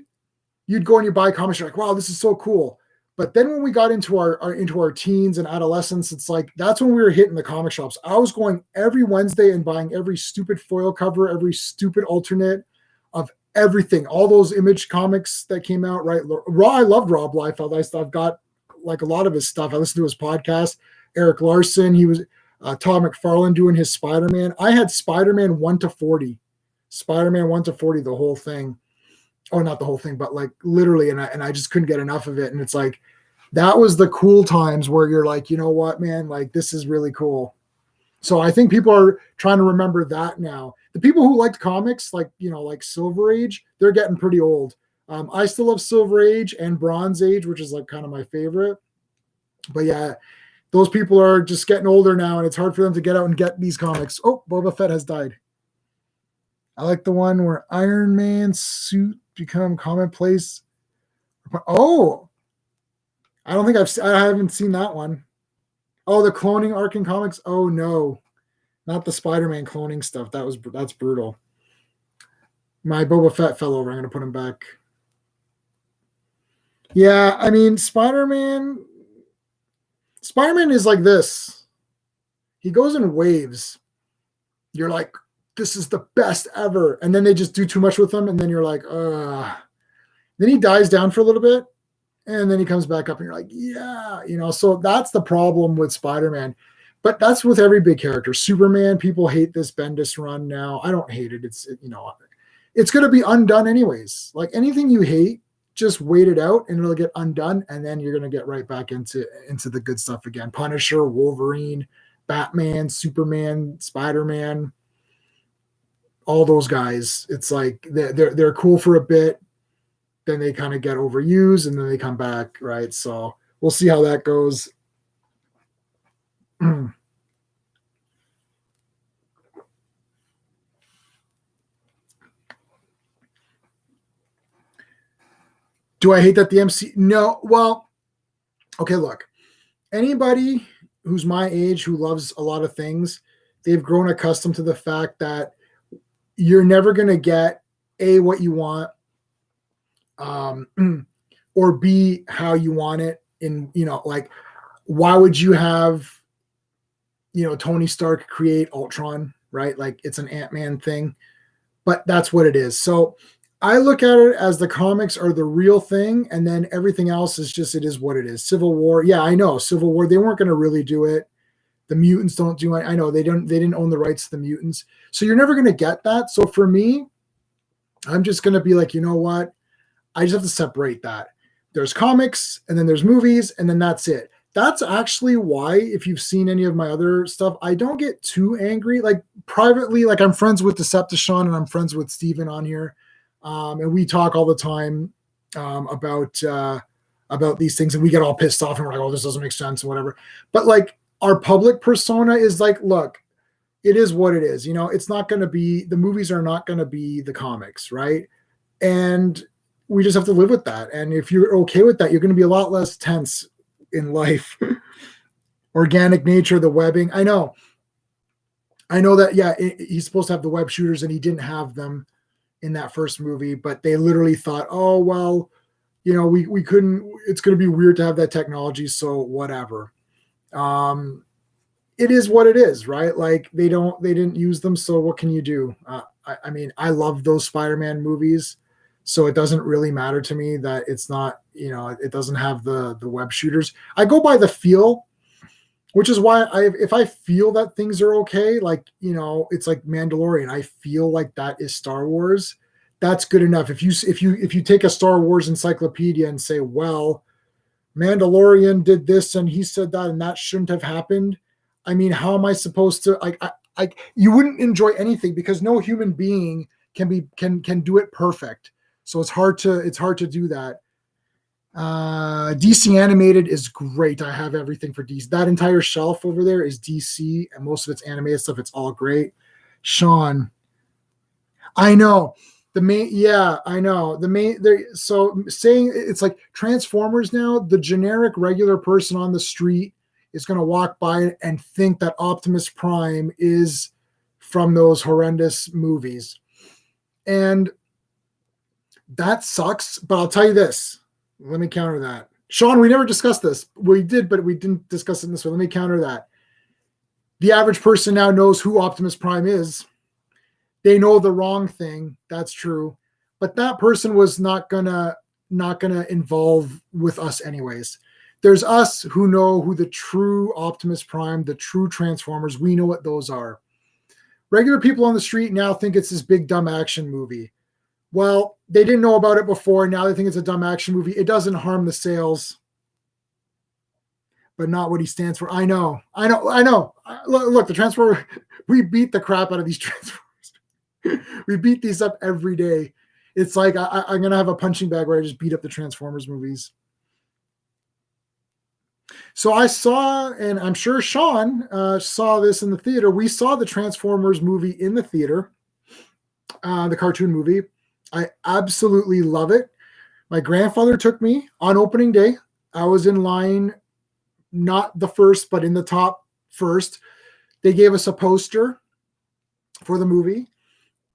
you'd go and you buy comics, you're like, wow, this is so cool. But then when we got into our teens and adolescence, it's like, that's when we were hitting the comic shops. I was going every Wednesday and buying every stupid foil cover, every stupid alternate of everything, all those Image comics that came out, right? I loved Rob Liefeld. I've got like a lot of his stuff. I listened to his podcast. Eric Larson, he was Todd McFarlane doing his Spider-Man. I had Spider-Man 1 to 40. Spider-Man 1 to 40, the whole thing. Oh, not the whole thing, but like literally, and I just couldn't get enough of it. And it's like, that was the cool times where you're like, you know what, man, like this is really cool. So I think people are trying to remember that now. The people who liked comics, like, like Silver Age, they're getting pretty old. I still love Silver Age and Bronze Age, which is like kind of my favorite. But yeah, those people are just getting older now, and it's hard for them to get out and get these comics. Oh, Boba Fett has died. I like the one where Iron Man's suit become commonplace. Oh, I don't think I haven't seen that one. Oh, the cloning arc in comics. Oh no, not the Spider-Man cloning stuff. That's brutal. My Boba Fett fell over. I'm gonna put him back. Yeah, I mean, Spider-Man is like this. He goes in waves. You're like, this is the best ever. And then they just do too much with him. And then you're like, then he dies down for a little bit. And then he comes back up and you're like, yeah, so that's the problem with Spider-Man. But that's with every big character. Superman, people hate this Bendis run now. I don't hate it. It's going to be undone anyways. Like anything you hate, just wait it out and it'll get undone. And then you're going to get right back into the good stuff again. Punisher, Wolverine, Batman, Superman, Spider-Man, all those guys. It's like they're cool for a bit. Then they kind of get overused and then they come back, right? So we'll see how that goes. Do I hate that the MC? No. Well, okay, look. Anybody who's my age who loves a lot of things, they've grown accustomed to the fact that you're never going to get A, what you want, or B, how you want it. In, like, why would you have, Tony Stark create Ultron, right? Like it's an Ant-Man thing, but that's what it is. So I look at it as the comics are the real thing, and then everything else is just, it is what it is. Civil War, yeah, I know. Civil War, they weren't going to really do it. The mutants don't do it. I know they didn't own the rights to the mutants. So you're never going to get that. So for me, I'm just going to be like, you know what? I just have to separate that. There's comics, and then there's movies, and then that's it. That's actually why, if you've seen any of my other stuff, I don't get too angry. Like privately, like I'm friends with Decepticon and I'm friends with Steven on here. And we talk all the time about these things, and we get all pissed off and we're like, oh, this doesn't make sense or whatever. But like our public persona is like, look, it is what it is. It's not going to be, the movies are not going to be the comics, right? And we just have to live with that. And if you're okay with that, you're going to be a lot less tense in life. Organic nature, the webbing. I know that, yeah, he's supposed to have the web shooters and he didn't have them in that first movie, but they literally thought, oh, well, we couldn't, it's going to be weird to have that technology. So whatever. It is what it is, right? Like they didn't use them. So what can you do? I mean, I love those Spider-Man movies. So it doesn't really matter to me that it's not, it doesn't have the web shooters. I go by the feel. which is why if I feel that things are okay, like, it's like Mandalorian, I feel like that is Star Wars. That's good enough. If you take a Star Wars encyclopedia and say, well, Mandalorian did this and he said that and that shouldn't have happened. I mean, how am I supposed to you wouldn't enjoy anything because no human being can do it perfect. So it's hard to do that. DC animated is great. I have everything for DC. That entire shelf over there is DC, and most of it's animated stuff. It's all great. Sean, I know the main. Yeah, I know the main. So saying it's like Transformers now. The generic regular person on the street is going to walk by and think that Optimus Prime is from those horrendous movies, and that sucks. But I'll tell you this. Let me counter that. Sean, we never discussed this. We did, but we didn't discuss it in this way. Let me counter that. The average person now knows who Optimus Prime is. They know the wrong thing. That's true. But that person was not gonna involve with us anyways. There's us who know who the true Optimus Prime, the true Transformers, we know what those are. Regular people on the street now think it's this big dumb action movie. Well, they didn't know about it before. Now they think it's a dumb action movie. It doesn't harm the sales, but not what he stands for. I know. Look, the Transformer, we beat the crap out of these Transformers. We beat these up every day. It's like I'm going to have a punching bag where I just beat up the Transformers movies. So I saw, and I'm sure Sean saw this in the theater. We saw the Transformers movie in the theater, the cartoon movie. I absolutely love it. My grandfather took me on opening day. I was in line, not the first, but in the top first. They gave us a poster for the movie,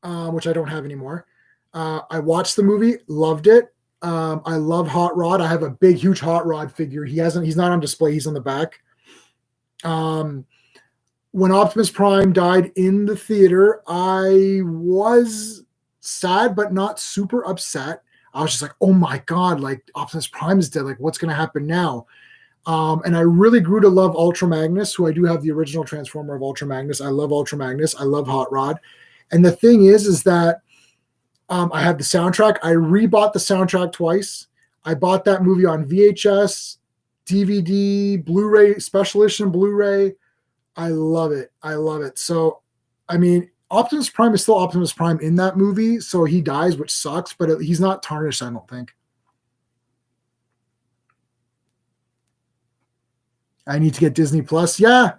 which I don't have anymore. I watched the movie, loved it. I love Hot Rod. I have a big, huge Hot Rod figure. He's not on display. He's on the back. When Optimus Prime died in the theater, I was sad, but not super upset. I was just like, oh my God, like Optimus Prime is dead. Like, what's going to happen now? And I really grew to love Ultra Magnus, who I do have the original Transformer of Ultra Magnus. I love Ultra Magnus. I love Hot Rod. And the thing is that I have the soundtrack. I rebought the soundtrack twice. I bought that movie on VHS, DVD, Blu-ray, special edition Blu-ray. I love it. I love it. So, I mean, Optimus Prime is still Optimus Prime in that movie, so he dies, which sucks, but he's not tarnished, I don't think. I need to get Disney Plus. Yeah,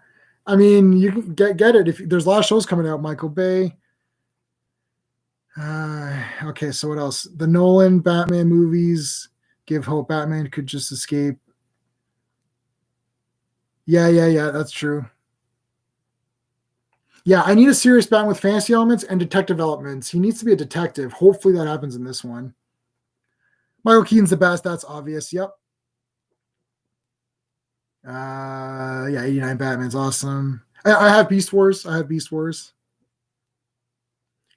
I mean, you can get it. If there's a lot of shows coming out, Michael Bay. Okay, so what else? The Nolan Batman movies give hope Batman could just escape. Yeah, that's true. Yeah, I need a serious Batman with fantasy elements and detective elements. He needs to be a detective. Hopefully that happens in this one. Michael Keaton's the best. That's obvious. Yep. Yeah, 89 Batman's awesome. I have Beast Wars.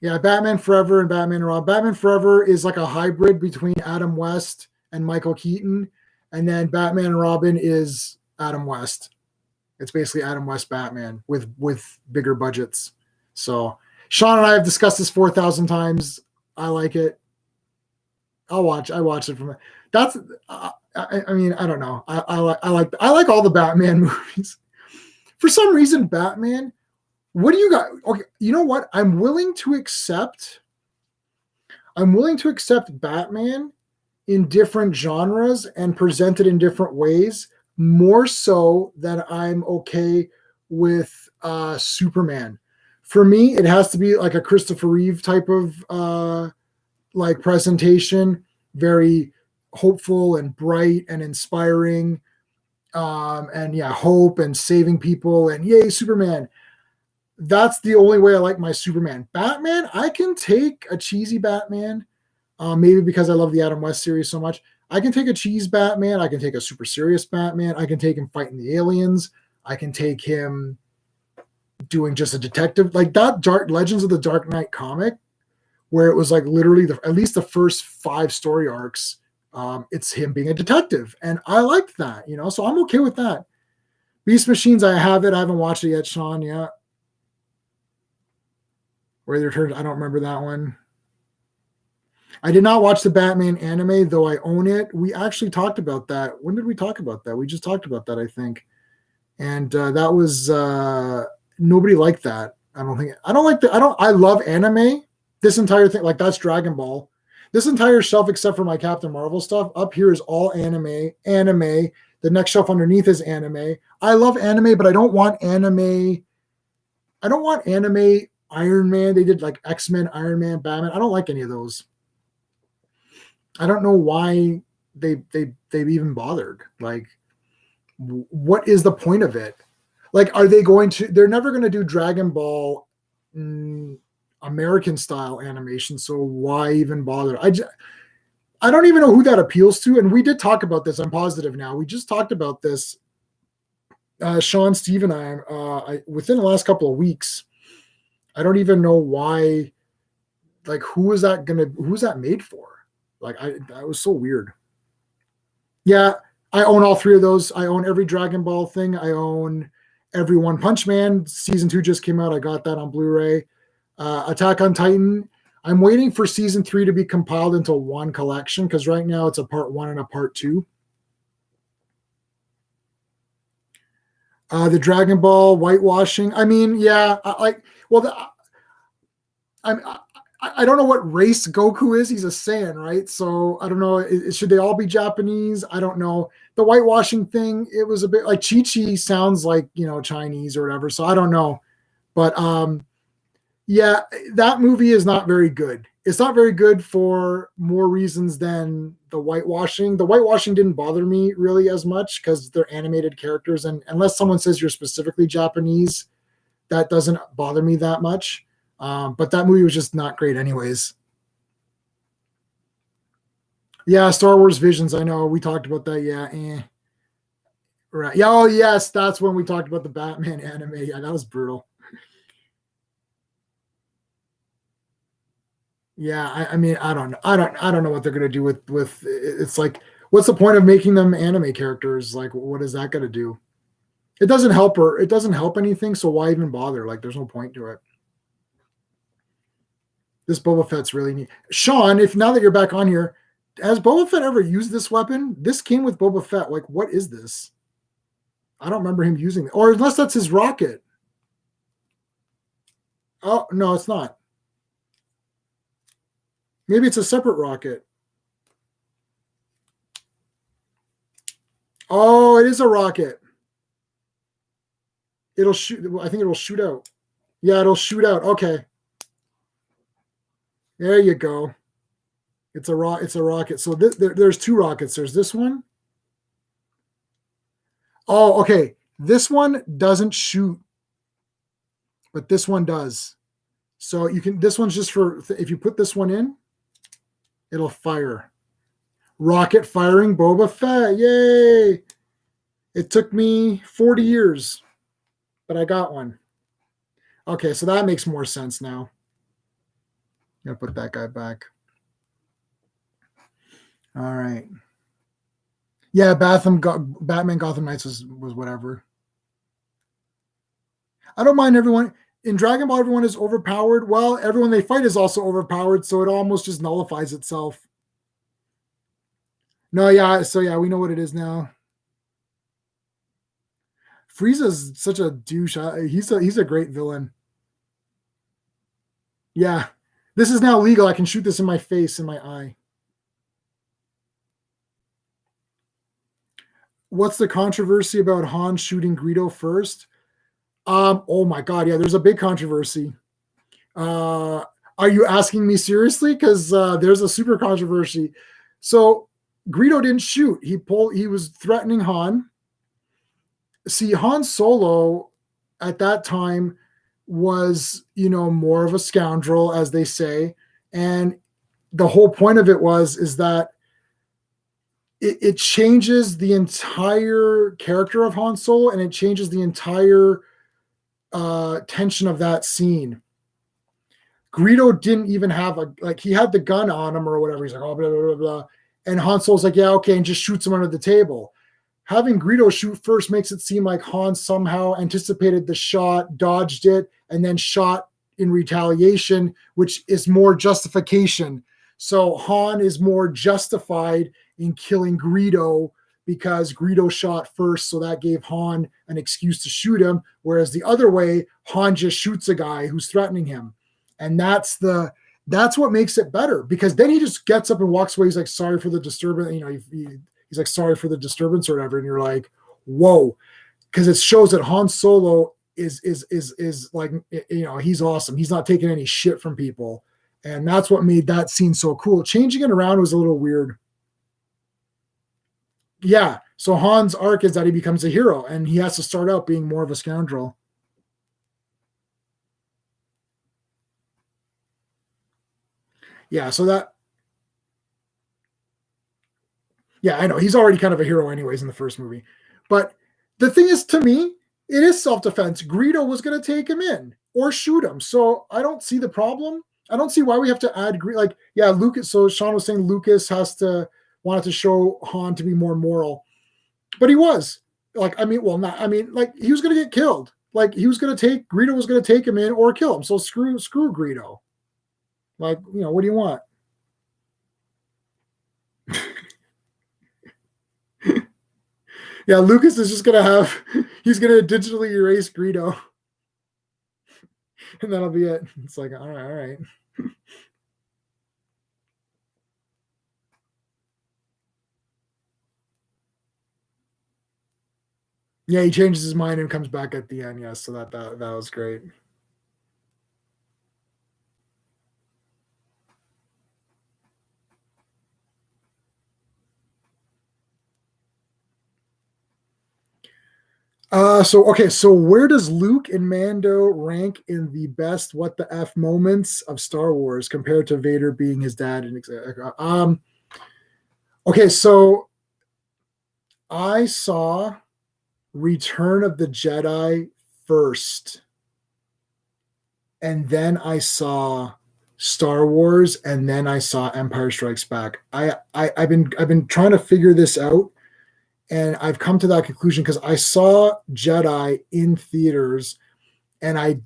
Yeah, Batman Forever and Batman and Robin. Batman Forever is like a hybrid between Adam West and Michael Keaton. And then Batman and Robin is Adam West. It's basically Adam West Batman with bigger budgets. So Sean and I have discussed this 4,000 times. I like it. I watch it from that's. I mean, I don't know. I like all the Batman movies. For some reason, Batman. What do you got? Okay, you know what? I'm willing to accept Batman in different genres and presented in different ways, more so than I'm okay with Superman. For me, it has to be like a Christopher Reeve type of like presentation, very hopeful and bright and inspiring, and yeah, hope and saving people and yay, Superman. That's the only way I like my Superman. Batman, I can take a cheesy Batman, maybe because I love the Adam West series so much. I can take a cheese Batman. I can take a super serious Batman. I can take him fighting the aliens. I can take him doing just a detective. Like that Dark Legends of the Dark Knight comic, where it was like literally at least the first 5 story arcs, it's him being a detective. And I liked that, so I'm okay with that. Beast Machines, I have it. I haven't watched it yet, Sean. Yeah. Where they returned, I don't remember that one. I did not watch the Batman anime, though I own it. We actually talked about that. When did we talk about that? We just talked about that, I think. And that was nobody liked that. I don't like the. I love anime. This entire thing, like that's Dragon Ball. This entire shelf, except for my Captain Marvel stuff, up here is all anime. Anime. The next shelf underneath is anime. I love anime, but I don't want anime. I don't want anime Iron Man. They did like X-Men, Iron Man, Batman. I don't like any of those. I don't know why they've even bothered. Like, what is the point of it? Like, are they going to? They're never going to do Dragon Ball American style animation. So why even bother? I don't even know who that appeals to. And we did talk about this. I'm positive now. We just talked about this. Sean, Steve, and I within the last couple of weeks. I don't even know why. Like, who's that made for? Like, that was so weird. Yeah, I own all three of those. I own every Dragon Ball thing. I own every One Punch Man. Season 2 just came out. I got that on Blu-ray. Attack on Titan. I'm waiting for season 3 to be compiled into one collection because right now it's a part 1 and a part 2. The Dragon Ball whitewashing. I mean, yeah, I don't know what race Goku is. He's a Saiyan, right? So I don't know. Should they all be Japanese? I don't know. The whitewashing thing, it was a bit like Chi-Chi sounds like, Chinese or whatever. So I don't know. But yeah, that movie is not very good. It's not very good for more reasons than the whitewashing. The whitewashing didn't bother me really as much because they're animated characters. And unless someone says you're specifically Japanese, that doesn't bother me that much. But that movie was just not great anyways. Yeah, Star Wars Visions. I know we talked about that. Yeah. Right. Yeah. Oh, yes. That's when we talked about the Batman anime. Yeah, that was brutal. Yeah. I mean, I don't know. I don't know what they're gonna do with. It's like, what's the point of making them anime characters? Like, what is that gonna do? It doesn't help her. It doesn't help anything. So why even bother? Like, there's no point to it. This Boba Fett's really neat. Sean, if now that you're back on here, has Boba Fett ever used this weapon? This came with Boba Fett. Like, what is this? I don't remember him using it. Or unless that's his rocket. Oh, no, it's not. Maybe it's a separate rocket. Oh, it is a rocket. It'll shoot. I think it'll shoot out. Yeah, it'll shoot out. Okay. There you go. It's a rocket. So there's two rockets. There's this one. Oh, okay. This one doesn't shoot, but this one does. So this one's just for, if you put this one in, it'll fire. Rocket firing Boba Fett. Yay. It took me 40 years, but I got one. Okay, so that makes more sense now. I'm going to put that guy back. All right. Yeah, Batman Gotham Knights was whatever. I don't mind everyone. In Dragon Ball, everyone is overpowered. Well, everyone they fight is also overpowered, so it almost just nullifies itself. No, yeah, so yeah, we know what it is now. Frieza's such a douche. He's a great villain. Yeah. This is now legal. I can shoot this in my face, in my eye. What's the controversy about Han shooting Greedo first? Oh my God. Yeah, there's a big controversy. Are you asking me seriously? Because there's a super controversy. So Greedo didn't shoot. He was threatening Han. See, Han Solo at that time was, more of a scoundrel, as they say. And the whole point of it is that it changes the entire character of Han Solo, and it changes the entire tension of that scene. Greedo didn't even have he had the gun on him or whatever. He's like, oh, blah, blah, blah, blah. And Han Solo's like, yeah, okay, and just shoots him under the table. having Greedo shoot first makes it seem like Han somehow anticipated the shot, dodged it, and then shot in retaliation, which is more justification. So Han is more justified in killing Greedo because Greedo shot first, so that gave Han an excuse to shoot him. Whereas the other way, Han just shoots a guy who's threatening him, and that's what makes it better, because then he just gets up and walks away. He's like, sorry for the disturbance. He's like, sorry for the disturbance or whatever. And you're like, whoa. Because it shows that Han Solo is like, he's awesome. He's not taking any shit from people. And that's what made that scene so cool. Changing it around was a little weird. Yeah. So Han's arc is that he becomes a hero and he has to start out being more of a scoundrel. Yeah, yeah, I know. He's already kind of a hero anyways in the first movie. But the thing is, to me, it is self-defense. Greedo was going to take him in or shoot him. So I don't see the problem. I don't see why we have to add Lucas. So Sean was saying Lucas wanted to show Han to be more moral. But he was. He was going to get killed. Greedo was going to take him in or kill him. So screw Greedo. What do you want? Yeah, Lucas is just he's gonna digitally erase Greedo. And that'll be it. It's like, all right. Yeah, he changes his mind and comes back at the end. Yes, so that was great. So where does Luke and Mando rank in the best what the F moments of Star Wars compared to Vader being his dad? Okay, so I saw Return of the Jedi first, and then I saw Star Wars, and then I saw Empire Strikes Back. I've been trying to figure this out, and I've come to that conclusion because I saw Jedi in theaters, and I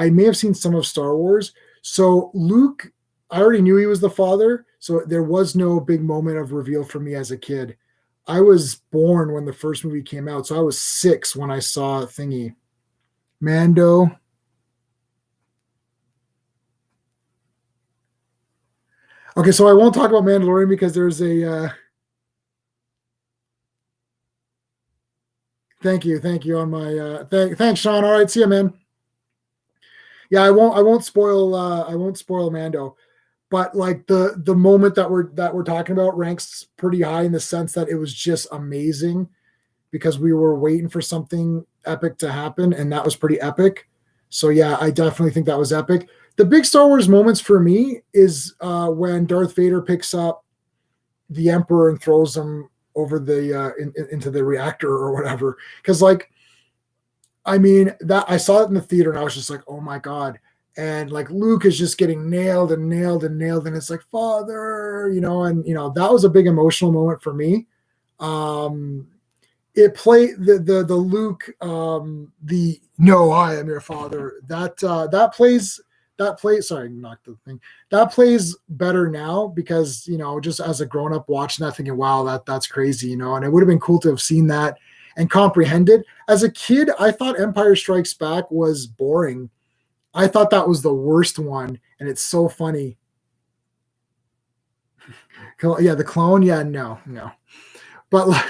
may have seen some of Star Wars. So Luke, I already knew he was the father, so there was no big moment of reveal for me as a kid. I was born when the first movie came out, so I was 6 when I saw Thingy. Mando. Okay, so I won't talk about Mandalorian because there's a thank you on my thanks, Sean. All right, see you, man. Yeah, I won't spoil Mando, but like the moment that we're talking about ranks pretty high in the sense that it was just amazing because we were waiting for something epic to happen, and that was pretty epic. So yeah, I definitely think that was epic. The big Star Wars moments for me is when Darth Vader picks up the Emperor and throws him over the into the reactor or whatever. Because that I saw it in the theater and I was just like, oh my god. And like Luke is just getting nailed, and it's like, Father, and that was a big emotional moment for me. It played the Luke, the no, I am your father. That plays better now because just as a grown up watching that, thinking, wow, that's crazy, and it would have been cool to have seen that and comprehend it. As a kid, I thought Empire Strikes Back was boring. I thought that was the worst one, and it's so funny. Yeah, the clone. Yeah, no, but like,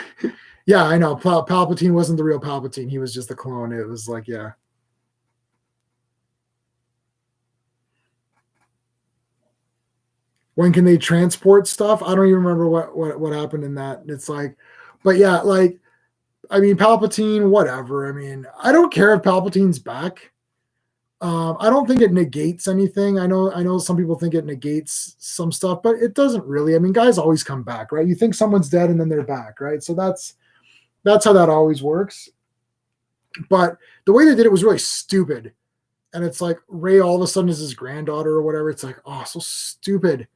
yeah, I know. Palpatine wasn't the real Palpatine. He was just the clone. It was like, yeah. When can they transport stuff? I don't even remember what happened in that. It's like, but yeah, like, Palpatine, whatever. I don't care if Palpatine's back. I don't think it negates anything. I know some people think it negates some stuff, but it doesn't really. Guys always come back, right? You think someone's dead and then they're back, right? So that's how that always works. But the way they did it was really stupid. And it's like Rey all of a sudden is his granddaughter or whatever. It's like, oh, so stupid.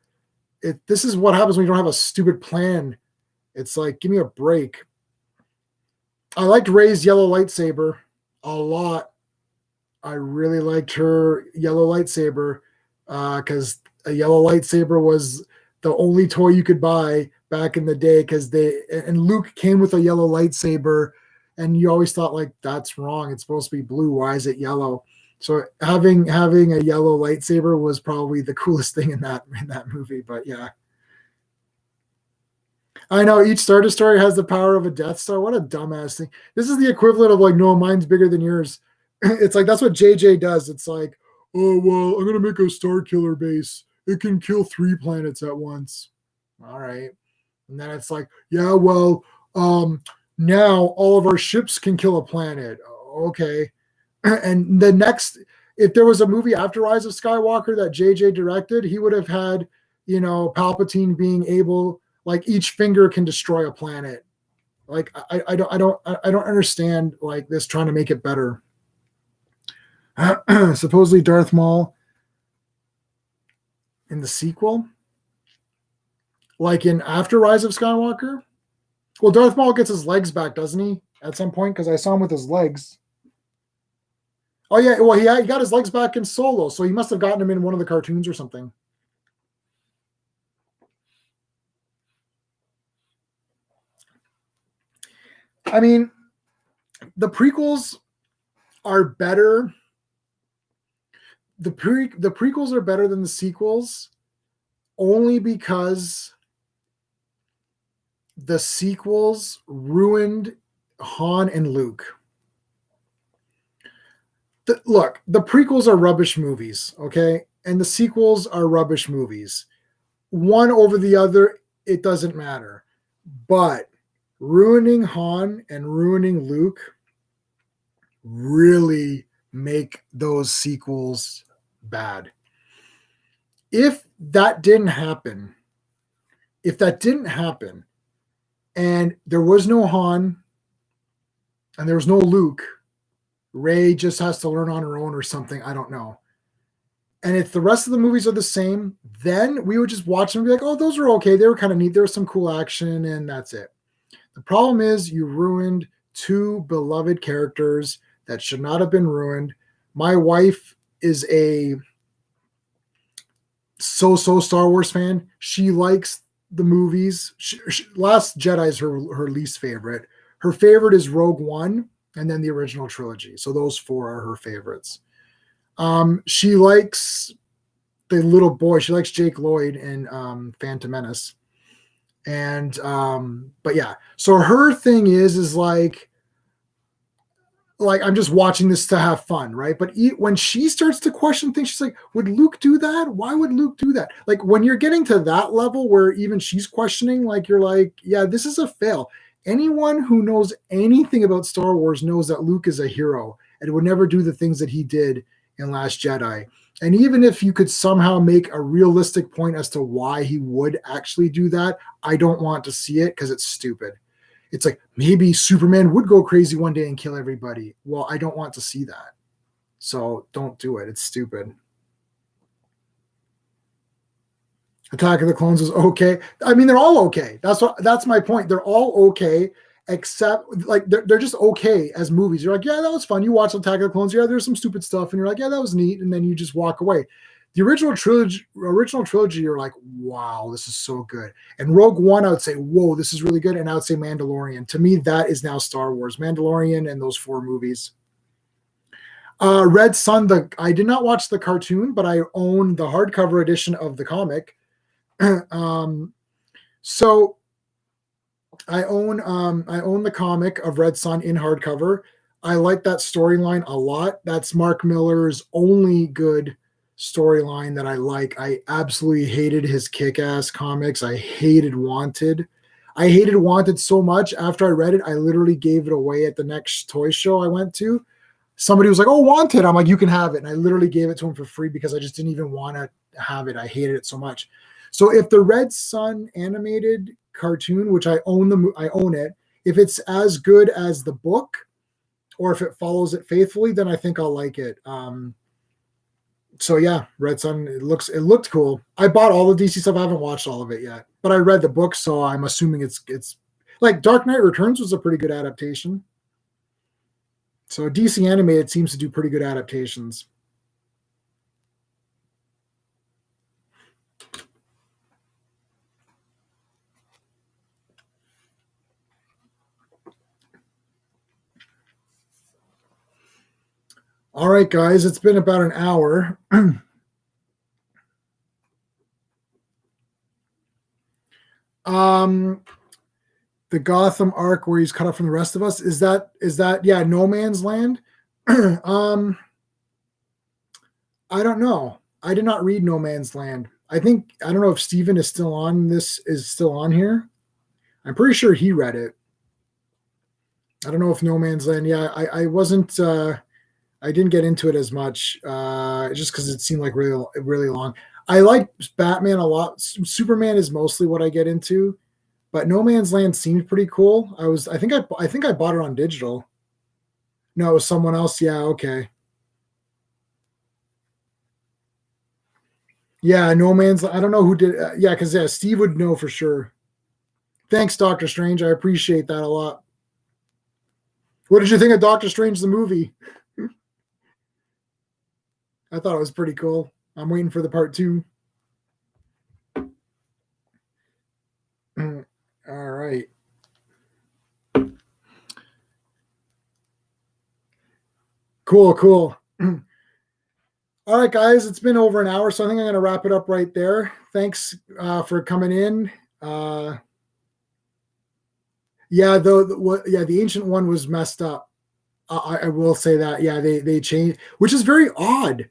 This is what happens when you don't have a stupid plan. It's like, give me a break. I liked Rey's yellow lightsaber a lot. I really liked her yellow lightsaber because a yellow lightsaber was the only toy you could buy back in the day. Because and Luke came with a yellow lightsaber, and you always thought like that's wrong. It's supposed to be blue. Why is it yellow? So having a yellow lightsaber was probably the coolest thing in that movie. But yeah, I know each Star Destroyer has the power of a Death Star. What a dumbass thing. This is the equivalent of like, no, mine's bigger than yours. It's like that's what JJ does. It's like, oh well, I'm gonna make a Star Killer base. It can kill 3 planets at once. All right. And then it's like, yeah, well, now all of our ships can kill a planet. Okay. And the next, if there was a movie after Rise of Skywalker that JJ directed, he would have had, Palpatine being able, like each finger can destroy a planet. Like I don't understand like this trying to make it better. Supposedly Darth Maul in the sequel, like in after Rise of Skywalker. Well, Darth Maul gets his legs back, doesn't he? At some point, because I saw him with his legs. Oh yeah, well he got his legs back in Solo, so he must have gotten him in one of the cartoons or something. I mean, the prequels are better. The prequels are better than the sequels only because the sequels ruined Han and Luke. Look, the prequels are rubbish movies, okay? And the sequels are rubbish movies. One over the other, it doesn't matter. But ruining Han and ruining Luke really make those sequels bad. If that didn't happen, and there was no Han and there was no Luke, Rey just has to learn on her own or something, I don't know. And if the rest of the movies are the same, then we would just watch them and be like, oh, those are okay. They were kind of neat. There was some cool action, and that's it. The problem is you ruined 2 beloved characters that should not have been ruined. My wife is a so Star Wars fan. She likes the movies. Last Jedi is her least favorite. Her favorite is Rogue One and then the original trilogy. So those 4 are her favorites. She likes the little boy. She likes Jake Lloyd in Phantom Menace. And but yeah, so her thing is like I'm just watching this to have fun, right? But when she starts to question things, she's like, would Luke do that? Why would Luke do that? Like when you're getting to that level where even she's questioning, like you're like, yeah, this is a fail. Anyone who knows anything about Star Wars knows that Luke is a hero and would never do the things that he did in Last Jedi. And even if you could somehow make a realistic point as to why he would actually do that, I don't want to see it because it's stupid. It's like maybe Superman would go crazy one day and kill everybody. Well, I don't want to see that. So don't do it. It's stupid. Attack of the Clones is okay. I mean, they're all okay. That's my point. They're all okay, except like they're just okay as movies. You're like, yeah, that was fun. You watch Attack of the Clones. Yeah, there's some stupid stuff, and you're like, yeah, that was neat, and then you just walk away. The original trilogy, you're like, wow, this is so good. And Rogue One, I would say, whoa, this is really good. And I would say Mandalorian. To me, that is now Star Wars. Mandalorian and those 4 movies. Red Sun, I did not watch the cartoon, but I own the hardcover edition of the comic. So I own the comic of Red Sun in hardcover. I like that storyline a lot. That's Mark Miller's only good storyline that I like. I absolutely hated his Kick-Ass comics. I hated Wanted. I hated Wanted so much. After I read it, I literally gave it away at the next toy show I went to. Somebody was like, oh, Wanted. I'm like, you can have it. And I literally gave it to him for free because I just didn't even want to have it. I hated it so much. So if the Red Sun animated cartoon, which I own it, if it's as good as the book or if it follows it faithfully, then I think I'll like it. So yeah, Red Sun, it looked cool. I bought all the DC stuff. I haven't watched all of it yet, but I read the book, so I'm assuming it's like Dark Knight Returns was a pretty good adaptation. So DC Animated seems to do pretty good adaptations. All right, guys, it's been about an hour. The Gotham arc where he's cut off from the rest of us, is that yeah, No Man's Land? I don't know. I did not read No Man's Land. I don't know if Steven is still on here. I'm pretty sure he read it. I don't know if No Man's Land. Yeah, I wasn't. I didn't get into it as much, just because it seemed like really, really long. I like Batman a lot. Superman is mostly what I get into, but No Man's Land seemed pretty cool. I think I bought it on digital. No, it was someone else. Yeah, okay. Yeah, No Man's. I don't know who did. Yeah, because Steve would know for sure. Thanks, Doctor Strange. I appreciate that a lot. What did you think of Doctor Strange the movie? I thought it was pretty cool. I'm waiting for the part 2. All right. Cool. All right, guys, it's been over an hour, so I think I'm going to wrap it up right there. Thanks for coming in. Yeah, the ancient one was messed up. I will say that. Yeah, they changed, which is very odd.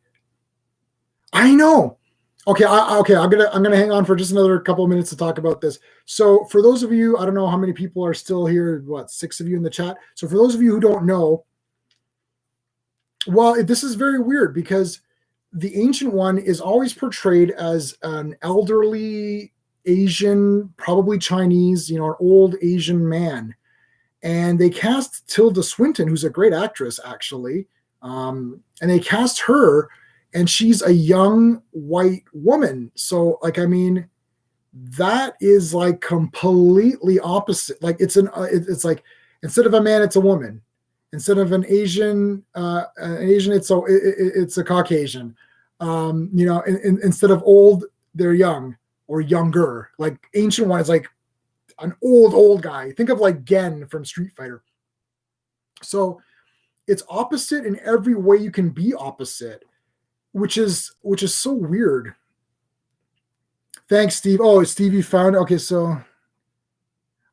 I know. Okay, I'm gonna hang on for just another couple of minutes to talk about this. So, for those of you, I don't know how many people are still here. What, 6 of you in the chat? So, for those of you who don't know, well, this is very weird because the Ancient One is always portrayed as an elderly Asian, probably Chinese, an old Asian man. And they cast Tilda Swinton, who's a great actress, actually. And they cast her, and she's a young white woman. So, that is like completely opposite. Like it's like instead of a man, it's a woman. Instead of an Asian, it's a Caucasian. Instead of old, they're young or younger. Like Ancient One is like an old guy. Think of like Gen from Street Fighter. So it's opposite in every way you can be opposite, which is so weird. Thanks, Steve. Oh, Steve, you found it.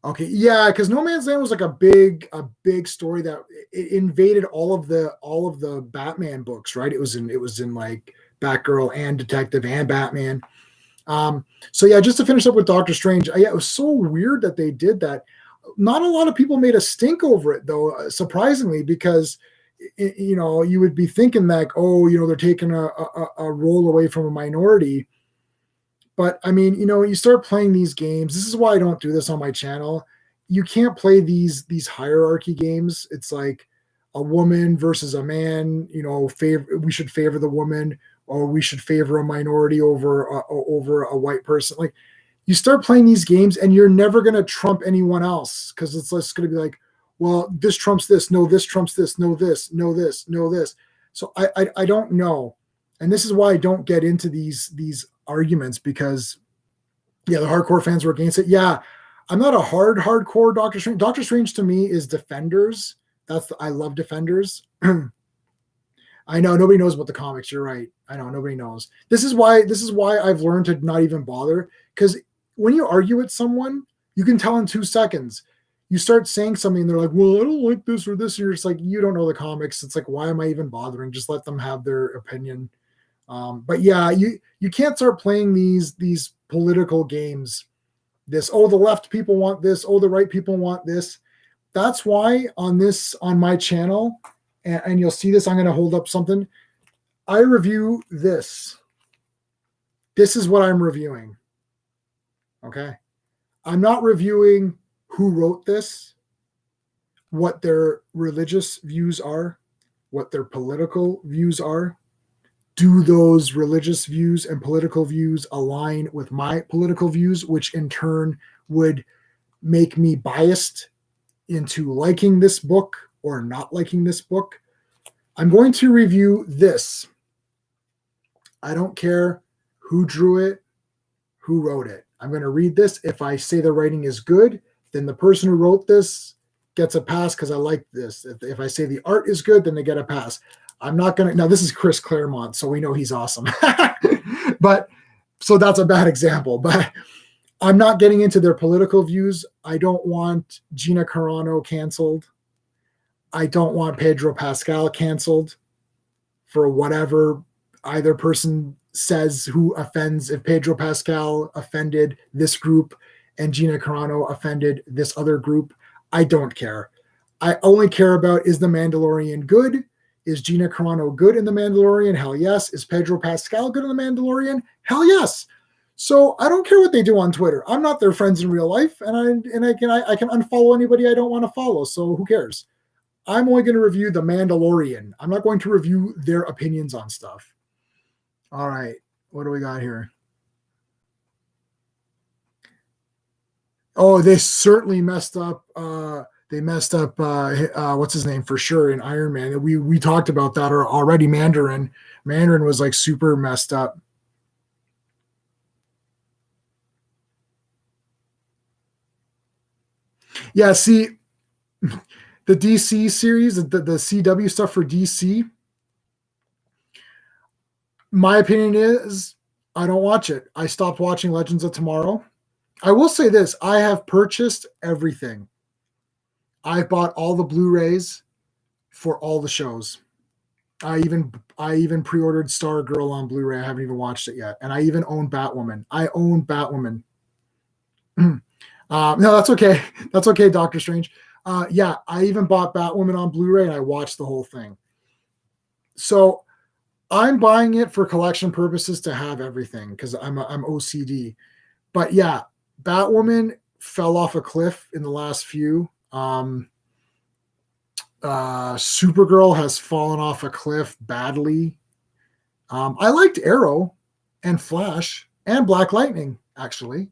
Okay, yeah, because No Man's Land was like a big story that it invaded all of the Batman books, right? It was in like Batgirl and Detective and Batman. So yeah, just to finish up with Doctor Strange, yeah, it was so weird that they did that. Not a lot of people made a stink over it, though, surprisingly, because you would be thinking like, oh, they're taking a role away from a minority. But I mean, when you start playing these games, this is why I don't do this on my channel. You can't play these hierarchy games. It's like a woman versus a man. We should favor the woman, or we should favor a minority over a white person. Like, you start playing these games, and you're never going to trump anyone else, because it's just going to be like, well, this trumps this. No, this trumps this. No, this. No, this. No, this. So I don't know, and this is why I don't get into these arguments, because the hardcore fans were against it. Yeah, I'm not a hardcore Doctor Strange. Doctor Strange to me is Defenders. I love Defenders. I know nobody knows about the comics. You're right. I know nobody knows. This is why I've learned to not even bother, because when you argue with someone, you can tell in 2 seconds. You start saying something, and they're like, well, I don't like this or this, and you're just like, you don't know the comics. It's like, why am I even bothering? Just let them have their opinion. But yeah, you can't start playing these political games. The left people want this. Oh, the right people want this. That's why on my channel, and you'll see this, I'm going to hold up something. I review this. This is what I'm reviewing. Okay. I'm not reviewing who wrote this, what their religious views are, what their political views are. Do those religious views and political views align with my political views, which in turn would make me biased into liking this book or not liking this book. I'm going to review this. I don't care who drew it, who wrote it. I'm going to read this. If I say the writing is good, then the person who wrote this gets a pass because I like this. If I say the art is good, then they get a pass. I'm not going to. Now, this is Chris Claremont, so we know he's awesome. But so that's a bad example. But I'm not getting into their political views. I don't want Gina Carano canceled. I don't want Pedro Pascal canceled for whatever either person says who offends. If Pedro Pascal offended this group and Gina Carano offended this other group, I don't care. I only care about, is The Mandalorian good? Is Gina Carano good in The Mandalorian? Hell yes. Is Pedro Pascal good in The Mandalorian? Hell yes. So I don't care what they do on Twitter. I'm not their friends in real life, and I can unfollow anybody I don't want to follow. So who cares? I'm only going to review The Mandalorian. I'm not going to review their opinions on stuff. All right, what do we got here? Oh, they certainly messed up. They messed up. What's his name for sure in Iron Man? We talked about that already. Mandarin was like super messed up. Yeah, see, the DC series, the CW stuff for DC. My opinion is I don't watch it. I stopped watching Legends of Tomorrow. I will say this: I have purchased everything. I've bought all the Blu-rays for all the shows. I even pre-ordered Stargirl on Blu-ray. I haven't even watched it yet, and I even own Batwoman. I own Batwoman. No, that's okay. That's okay, Doctor Strange. Yeah, I even bought Batwoman on Blu-ray, and I watched the whole thing. So I'm buying it for collection purposes to have everything because I'm OCD. But yeah, Batwoman fell off a cliff in the last few. Supergirl has fallen off a cliff badly. I liked Arrow and Flash and Black Lightning, actually.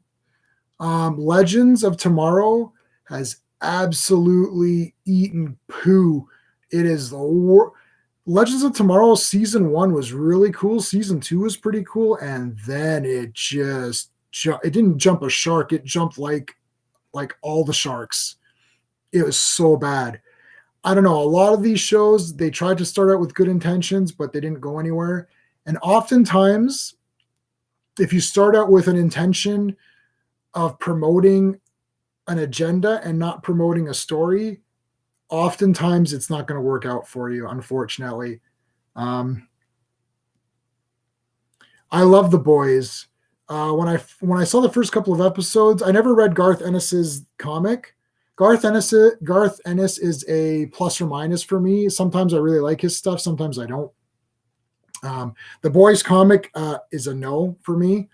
Legends of Tomorrow has absolutely eaten poo. It is the Legends of Tomorrow season 1 was really cool. Season 2 was pretty cool. And then it just, it didn't jump a shark. It jumped like all the sharks. It was so bad. I don't know. A lot of these shows, they tried to start out with good intentions, but they didn't go anywhere. And oftentimes, if you start out with an intention of promoting an agenda and not promoting a story, oftentimes it's not going to work out for you, unfortunately. I love The Boys. When I saw the first couple of episodes, I never read Garth Ennis's comic. Garth Ennis is a plus or minus for me. Sometimes I really like his stuff. Sometimes I don't. The Boys comic is a no for me,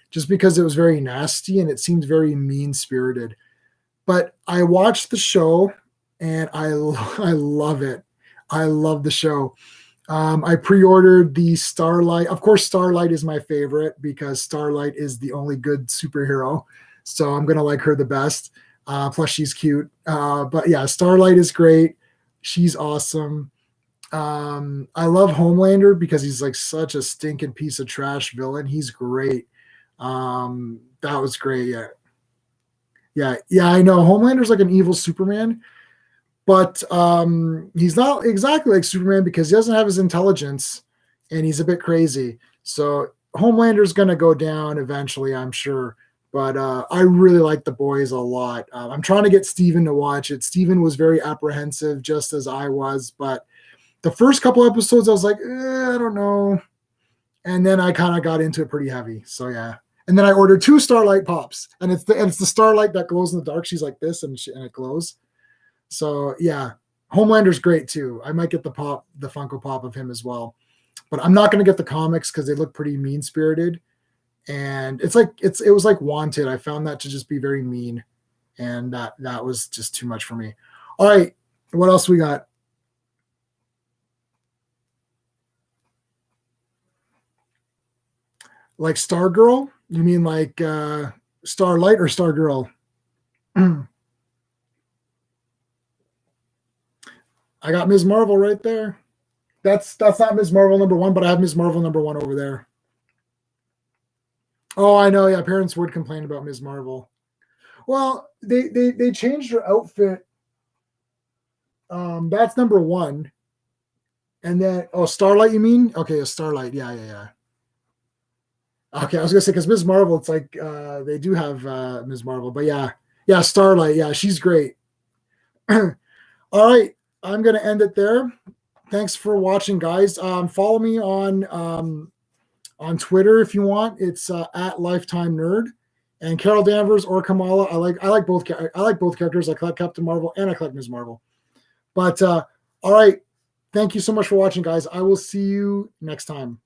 just because it was very nasty and it seemed very mean-spirited. But I watched the show and I love it. I love the show. I pre-ordered the Starlight. Of course, Starlight is my favorite because Starlight is the only good superhero. So I'm going to like her the best. Plus she's cute. But yeah, Starlight is great. She's awesome. I love Homelander because he's like such a stinking piece of trash villain. He's great. That was great. Yeah. I know Homelander's like an evil Superman, but he's not exactly like Superman because he doesn't have his intelligence and he's a bit crazy. So Homelander's going to go down eventually, I'm sure. But I really like The Boys a lot. I'm trying to get Steven to watch it. Steven was very apprehensive, just as I was. But the first couple episodes, I was like, I don't know. And then I kind of got into it pretty heavy. So yeah. And then I ordered 2 Starlight Pops. And it's the Starlight that glows in the dark. She's like this, and it glows. So yeah. Homelander's great too. I might get the Funko Pop of him as well. But I'm not going to get the comics because they look pretty mean-spirited. And it was like Wanted. I found that to just be very mean, and that was just too much for me. All right, what else we got? Like Stargirl? You mean like Starlight or Stargirl? I got Ms. Marvel right there. That's not Ms. Marvel #1, but I have Ms. Marvel #1 over there. Oh, I know. Yeah, parents would complain about Ms. Marvel. Well, they changed her outfit. That's #1. And then Starlight, you mean? Okay, a Starlight. Yeah. Okay, I was gonna say because Ms. Marvel, it's like they do have Ms. Marvel, but yeah, Starlight. Yeah, she's great. All right, I'm gonna end it there. Thanks for watching, guys. Follow me on Twitter if you want. It's at Lifetime Nerd. And Carol Danvers or Kamala. I like both. I like both characters. I collect Captain Marvel and I collect Ms. Marvel. But all right, thank you so much for watching, guys. I will see you next time.